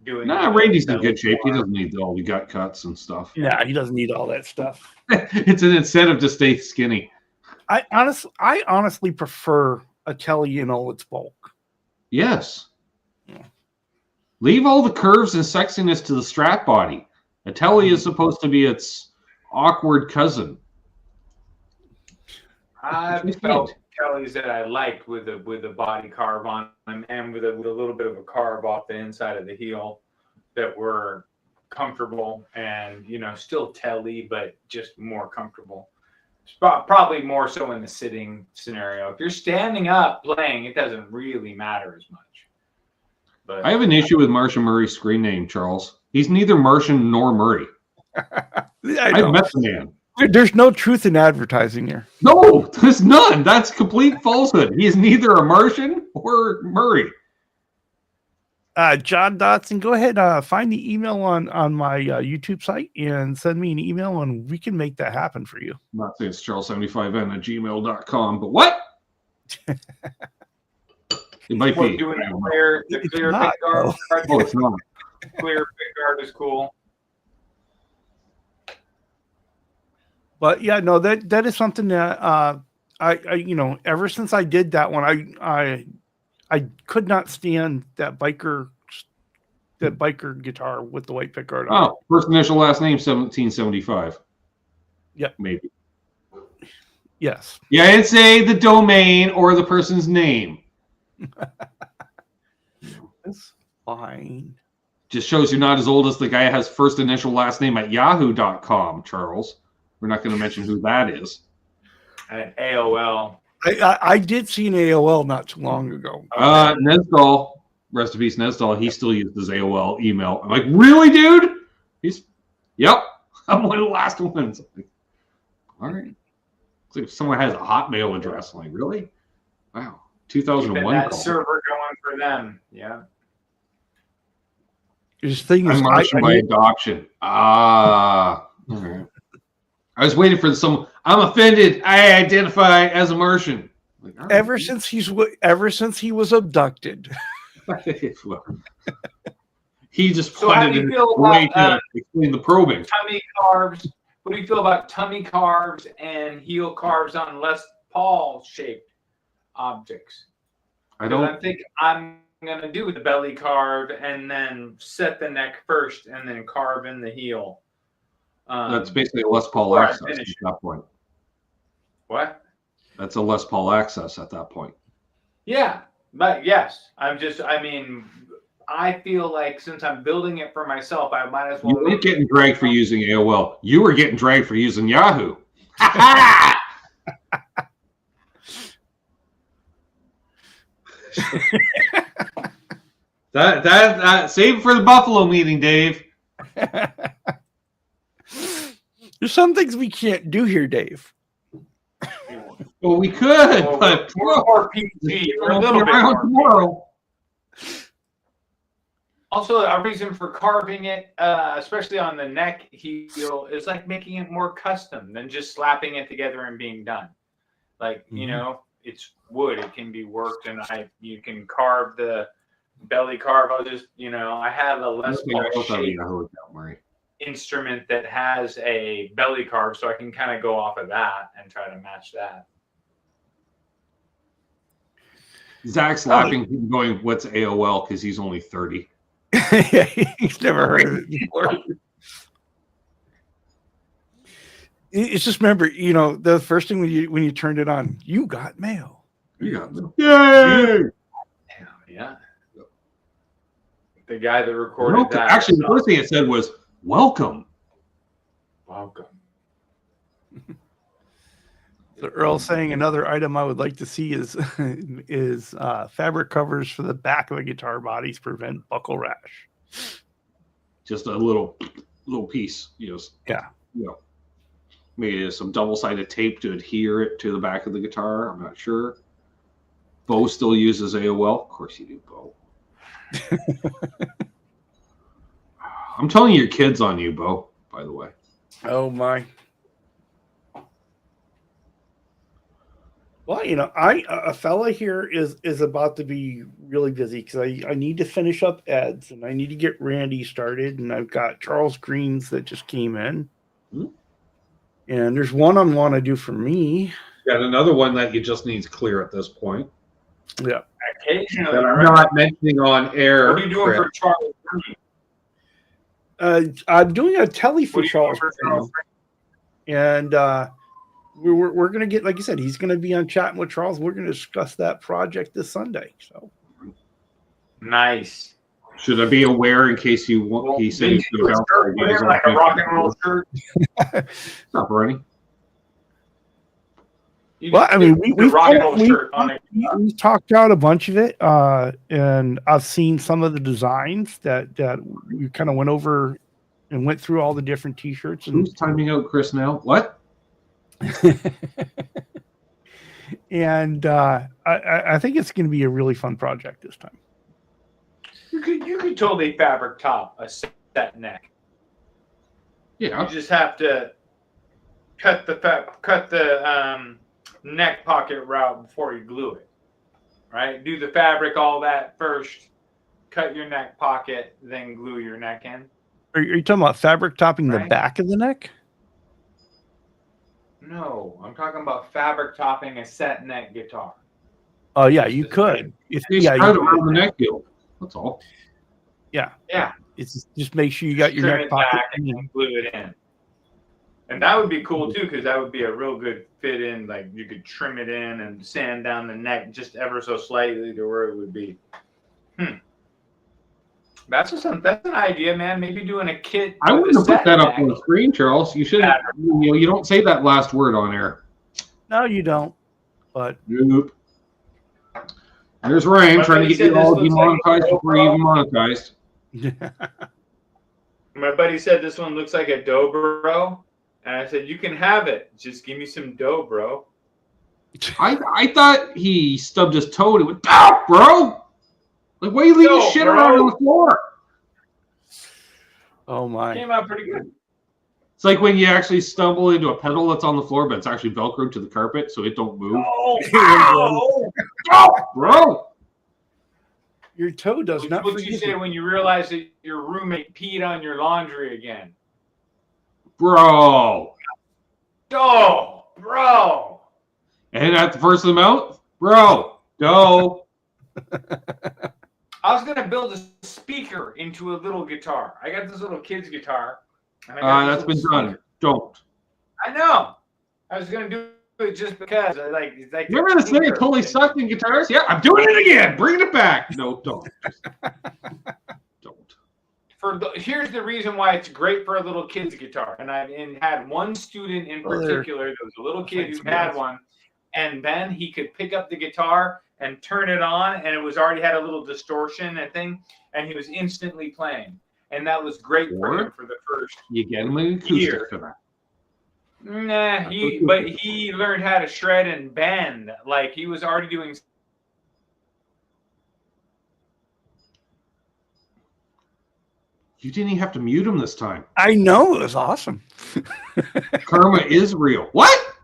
Randy's in good shape. He doesn't need all the gut cuts and stuff.
Yeah, he doesn't need all that stuff.
It's an incentive to stay skinny.
I honestly prefer a telly in all its bulk.
Yes. Yeah. Leave all the curves and sexiness to the strap body. A telly is supposed to be its awkward cousin.
I've felt tellies that I liked with a body carve on them and with a little bit of a carve off the inside of the heel that were comfortable and still telly but just more comfortable. Probably more so in the sitting scenario. If you're standing up playing, it doesn't really matter as much. But
I have an issue with Martian Murray's screen name, Charles. He's neither Martian nor Murray. I've met the man.
There's no truth in advertising here.
No, there's none. That's complete falsehood. He is neither a Martian or Murray.
John Dotson, go ahead. Find the email on my YouTube site and send me an email, and we can make that happen for you.
I'm not saying it's charles75n@gmail.com, but what? It might be.
Doing the clear pick guard.
Oh, it's not.
Clear pick guard is cool.
But yeah, no, that is something that I ever since I did that one, I could not stand that biker guitar with the white pickguard on.
Oh, first initial, last name, 1775.
Yep.
Maybe.
Yes.
Yeah, I didn't say the domain or the person's name.
That's fine.
Just shows you're not as old as the guy who has first initial, last name at yahoo.com, Charles. We're not going to mention who that is.
At AOL.
I did see an AOL not too long ago.
Nesdal, rest in peace, Nesdal. He still uses AOL email. I'm like, really, dude? Yep. I'm one of the last ones. Like, all right. It's like if someone has a Hotmail address, I'm like, really? Wow. 2001
that
call.
server going for them. Yeah.
This thing is
I'm Martian by adoption. All right. I was waiting for some. I'm offended. I identify as a Martian. Like, right.
Ever since he was abducted.
He just wanted a way to explain the probing.
Tummy carves. What do you feel about tummy carves and heel carves on Les Paul shaped objects? I think I'm gonna do the belly carve and then set the neck first and then carve in the heel.
That's basically a Les Paul access at that point.
What?
That's a Les Paul Access at that point.
Yeah, but yes, I feel like since I'm building it for myself, I might as well.
You weren't getting dragged for using AOL. You were getting dragged for using Yahoo. that save it for the Buffalo meeting, Dave.
There's some things we can't do here, Dave.
Well, we could, but
we're more PG. We're a little bit more
tomorrow.
Also, a reason for carving it, especially on the neck heel, is like making it more custom than just slapping it together and being done. Like, you know, it's wood; it can be worked, and you can carve the belly carve. I'll just, I have a Les Paul shape instrument that has a belly carve, so I can kind of go off of that and try to match that.
Zach's laughing, going, "What's AOL?" Because he's only 30.
Yeah, he's never heard of it before. It's just remember, the first thing when you turned it on, you got mail.
You got mail. Yay!
Yeah. The guy that recorded that.
Actually, the first thing it said was, "Welcome."
Welcome.
So Earl saying another item I would like to see is fabric covers for the back of the guitar bodies prevent buckle rash.
Just a little piece,
Yeah.
Maybe some double-sided tape to adhere it to the back of the guitar. I'm not sure. Bo still uses AOL. Of course you do, Bo. I'm telling your kids on you, Bo, by the way.
Oh my. Well, a fella here is about to be really busy because I need to finish up Ed's and I need to get Randy started, and I've got Charles Greens that just came in. And there's one I want to do for me.
Got another one that you just need to clear at this point.
Yeah.
Occasionally.
That I'm not mentioning on air.
What are you doing for Charles?
I'm doing a telly for Charles. And we're going to get, like you said, he's going to be on Chatting with Charles. We're going to discuss that project this Sunday. So
nice.
Should I be aware in case you want? He said he's going to bounce
like a rock and roll shirt.
Stop running.
Well, I mean, we've talked out a bunch of it, and I've seen some of the designs that we kind of went over and went through all the different T-shirts. And
who's timing out Chris now? What?
And I think it's going to be a really fun project this time.
You could totally fabric top a set neck.
Yeah.
You just have to cut the neck pocket route before you glue it. Right? Do the fabric, all that first. Cut your neck pocket, then glue your neck in.
Are you talking about fabric topping the back of the neck?
No, I'm talking about fabric topping a set neck guitar.
Oh yeah, you could.
You around the neck gill. That's all.
Yeah.
Yeah.
It's just make sure you got your neck pocket
and glue it in. And that would be cool too, because that would be a real good fit in. Like you could trim it in and sand down the neck just ever so slightly to where it would be. That's an idea, man. Maybe doing a kit.
I wouldn't have put that up on the screen, Charles. You should. You don't say that last word on air.
No, you don't. But
nope. There's Ryan trying to get you all demonetized before you even monetized.
My buddy said this one looks like a dobro, and I said you can have it. Just give me some dough, bro.
I thought he stubbed his toe and it went, "Ow, bro!" Like, why are you leaving shit around on the floor?
Oh my!
Came out pretty good.
It's like when you actually stumble into a pedal that's on the floor, but it's actually Velcroed to the carpet, so it don't move.
Oh,
bro!
Your toe does not.
What you say when you realize that your roommate peed on your laundry again,
bro?
Oh, bro!
And at the first of the mouth, bro, go.
I was gonna build a speaker into a little guitar. I got this little kid's guitar.
That's been done. Don't.
I know. I was gonna do it just because I like. It's like
Remember this thing that totally sucked in guitars? Yeah, I'm doing it again. Bringing it back. No, don't. Don't.
Here's the reason why it's great for a little kid's guitar. And I had one student in particular. There was a little kid who had one, and then he could pick up the guitar and turn it on, and it was already had a little distortion and thing, and he was instantly playing. And that was great for him for the first
You get him an acoustic for that.
Nah, but he learned how to shred and bend. Like he was already doing.
You didn't even have to mute him this time.
I know, it was awesome.
Karma is real. What?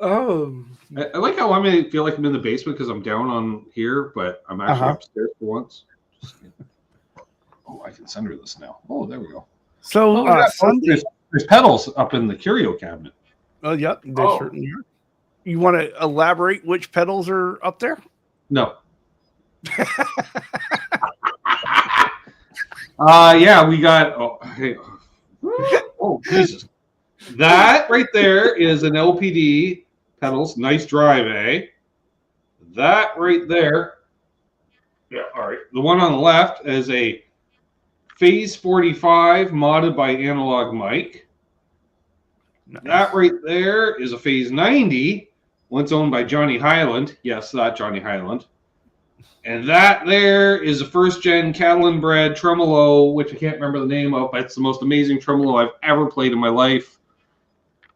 Oh,
I like how I feel like I'm in the basement because I'm down on here, but I'm actually upstairs for once. Oh, I can send her this now. Oh, there we go.
So Sunday,
there's pedals up in the curio cabinet.
oh, yep, they certainly are. You want to elaborate which pedals are up there?
No. Yeah, we got. Oh, Jesus! That right there is an LPD pedals. Nice drive, eh? That right there. Yeah. All right. The one on the left is a Phase 45 modded by Analog Mike. Nice. That right there is a Phase 90. One's owned by Johnny Highland. Yes, that Johnny Highland. And that there is a first-gen cattle and bred tremolo, which I can't remember the name of, but it's the most amazing tremolo I've ever played in my life.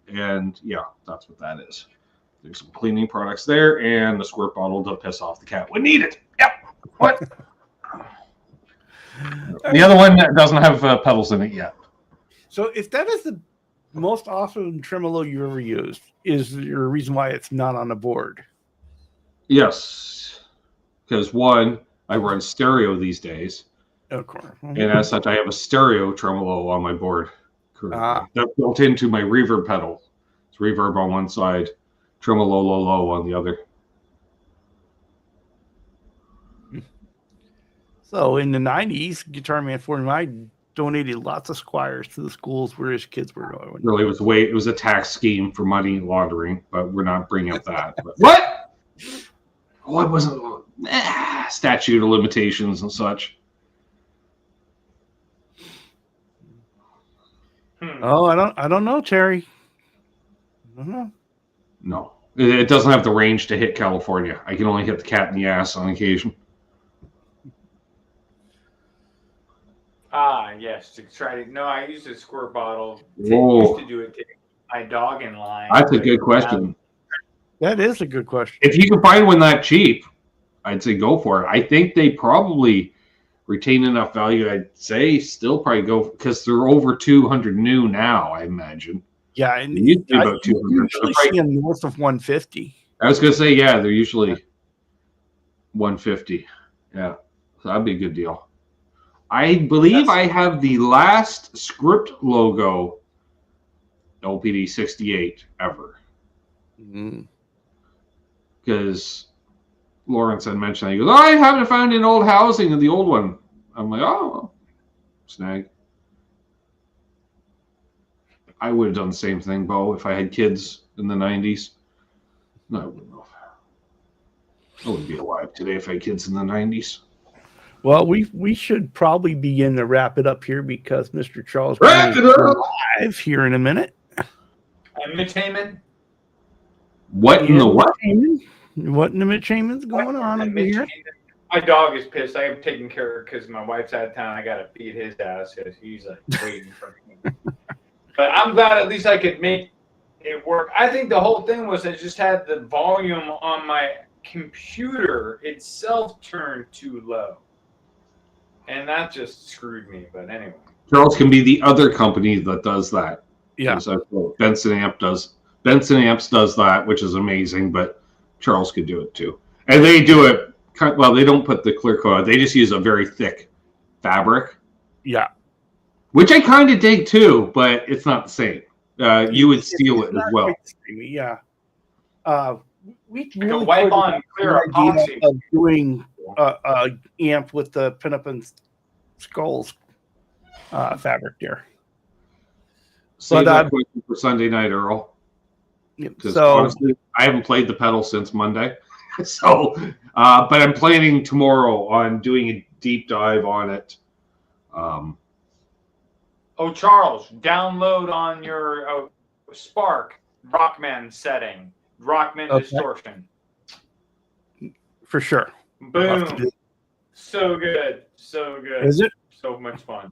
And, yeah, that's what that is. There's some cleaning products there and a squirt bottle to piss off the cat when needed. Yep. What? The other one doesn't have pedals in it yet.
So if that is the most awesome tremolo you've ever used, is there a reason why it's not on the board?
Yes. Because one, I run stereo these days.
Of course.
And as such, I have a stereo tremolo on my board. That's built into my reverb pedal. It's reverb on one side, tremolo low on the other.
So in the 90s, Guitar Man 49 donated lots of Squires to the schools where his kids were going.
Really, it was a tax scheme for money laundering, but we're not bringing up that. What? Oh, it wasn't statute of limitations and such.
Oh, I don't know, Terry. I don't know.
No, it doesn't have the range to hit California. I can only hit the cat in the ass on occasion.
Yes, to try to. No, I used a squirt bottle. Used to do it to my dog in line.
That's a good question.
That is a good question.
If you can find one that cheap, I'd say go for it. I think they probably retain enough value. I'd say still probably go because they're over 200 new now. I imagine.
Yeah, and
they used to be about 200.
Usually see them north of 150.
I was gonna say they're usually 150. Yeah, so that'd be a good deal. I believe I have the last script logo LPD 68 ever. Because Lawrence had mentioned that. He goes, I haven't found an old housing of the old one. I'm like, oh, snag. I would have done the same thing, Bo, if I had kids in the 90s. No, I wouldn't have. I wouldn't be alive today if I had kids in the 90s.
Well, we should probably begin to wrap it up here because Mr. Charles
wrap it up
live here in a minute.
Mitch Heyman.
What in the what?
What in the Mitch Heyman's going on over here?
My dog is pissed. I am taking care of because my wife's out of town. I got to feed his ass because he's like waiting for me. But I'm glad at least I could make it work. I think the whole thing was I just had the volume on my computer itself turned too low. And that just screwed me. But anyway.
Charles can be the other company that does that.
Yeah.
Benson Amps does that, which is amazing, but Charles could do it too. And they do it, well, they don't put the clear coat. They just use a very thick fabric.
Yeah.
Which I kind of dig too, but it's not the same. You would steal it as well.
Yeah. We
really wipe on clear epoxy
of doing amp with the pinup and skulls fabric there.
Save that question for Sunday night, Earl. Because
So
honestly, I haven't played the pedal since Monday. So, but I'm planning tomorrow on doing a deep dive on it.
Oh, Charles, download on your Spark Rockman setting, Rockman distortion.
for sure.
Boom. So good. So good.
Is it?
So much fun.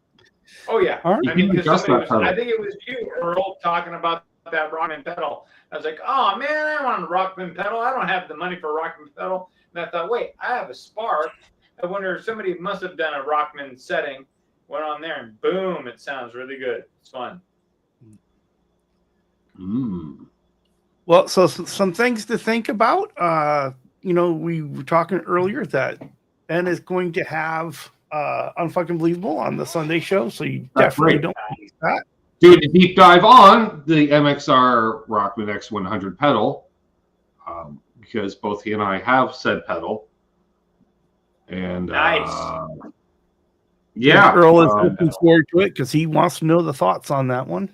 Oh, yeah.
All right.
I mean,
You can
because
adjust that
I think it was you, Earl, talking about that Rockman pedal. I was like, oh, man, I want a Rockman pedal. I don't have the money for a Rockman pedal. And I thought, wait, I have a Spark. I wonder if somebody must have done a Rockman setting, went on there, and boom, it sounds really good. It's fun.
Well, so some things to think about. We were talking earlier that Ben is going to have Unfucking Believable on the Sunday show, so you definitely don't miss that.
Doing a deep dive on the MXR Rockman X100 pedal, because both he and I have said pedal. And
Nice.
Yeah.
Earl is looking forward to it because he wants to know the thoughts on that one.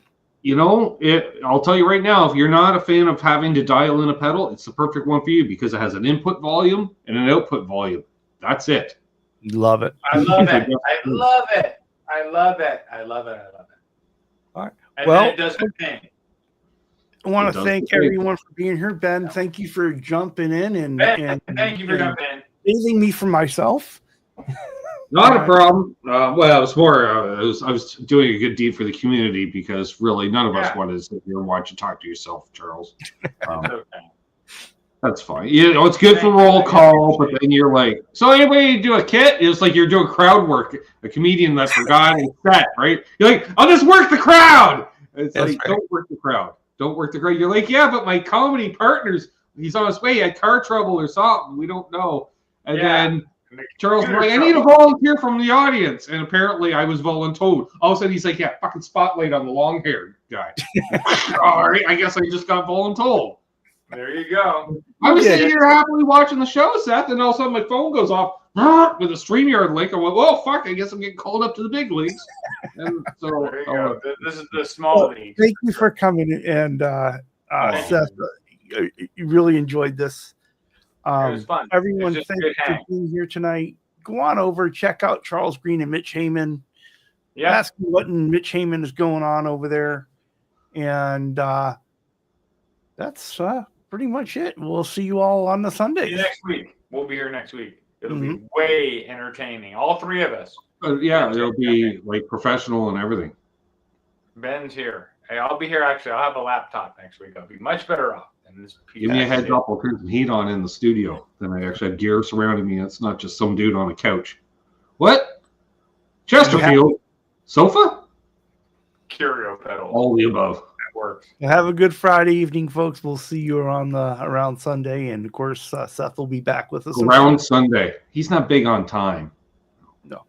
I'll tell you right now, if you're not a fan of having to dial in a pedal, it's the perfect one for you because it has an input volume and an output volume. That's it.
Love it.
I love it. I love it. I love it. I love it. I love it.
All right.
And
well,
it does the thing.
I want to thank everyone for being here. Ben, thank you for jumping in and
thank you for jumping in.
Saving me from myself.
Not a problem. Well, it was more. I was doing a good deed for the community because really none of us wanted to sit here and watch you talk to yourself, Charles.
Okay.
That's fine. It's good for roll call, but then you're like, so anybody do a kit? It's like you're doing crowd work. A comedian that forgot his set, right? You're like, I'll just work the crowd. It's like, don't work the crowd. Don't work the crowd. You're like, yeah, but my comedy partner's he's on his way. He had car trouble or something. We don't know. And then Charles was like, I need a volunteer from the audience. And apparently I was voluntold. All of a sudden he's like, yeah, fucking spotlight on the long-haired guy. All right, I guess I just got voluntold.
There you go.
I was sitting here happily watching the show, Seth, and all of a sudden my phone goes off with a StreamYard link. I went, well, fuck, I guess I'm getting called up to the big leagues. And so
there you go. This is the small league.
Thank you for coming. And Seth, you really enjoyed this.
It was fun.
Everyone, thank you for being here tonight. Go on over, check out Charles Green and Mitch Heyman.
Yeah.
Ask me what in Mitch Heyman is going on over there. And that's pretty much it. We'll see you all on the Sunday.
Next week. We'll be here next week. It'll be way entertaining. All three of us.
It'll be like professional and everything.
Ben's here. Hey, I'll be here. Actually, I'll have a laptop next week. I'll be much better off than this.
Give me a heads up. I'll turn some heat on in the studio. Then I actually have gear surrounding me. It's not just some dude on a couch. What? Chesterfield? Sofa?
Curio pedal.
All the above.
That works.
Have a good Friday evening, folks. We'll see you around Sunday. And, of course, Seth will be back with us.
Around Sunday. He's not big on time.
No.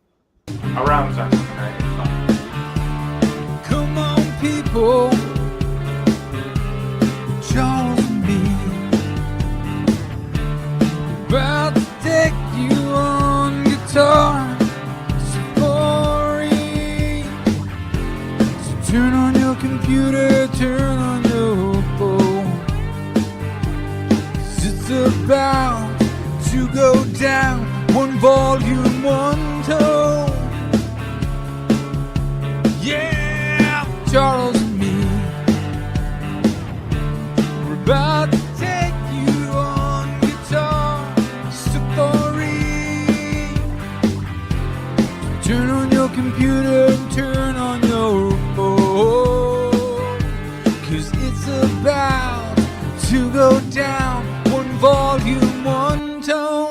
Around Sunday. Right?
Come on, people. Charles and me. About to take you on guitar safari. So turn on your computer, turn on your phone. 'Cause it's about to go down. One volume, one tone. Yeah, Charles and me. We're about to take you on guitar safari. Turn on your computer and turn on your phone. 'Cause it's about to go down. One volume, one tone.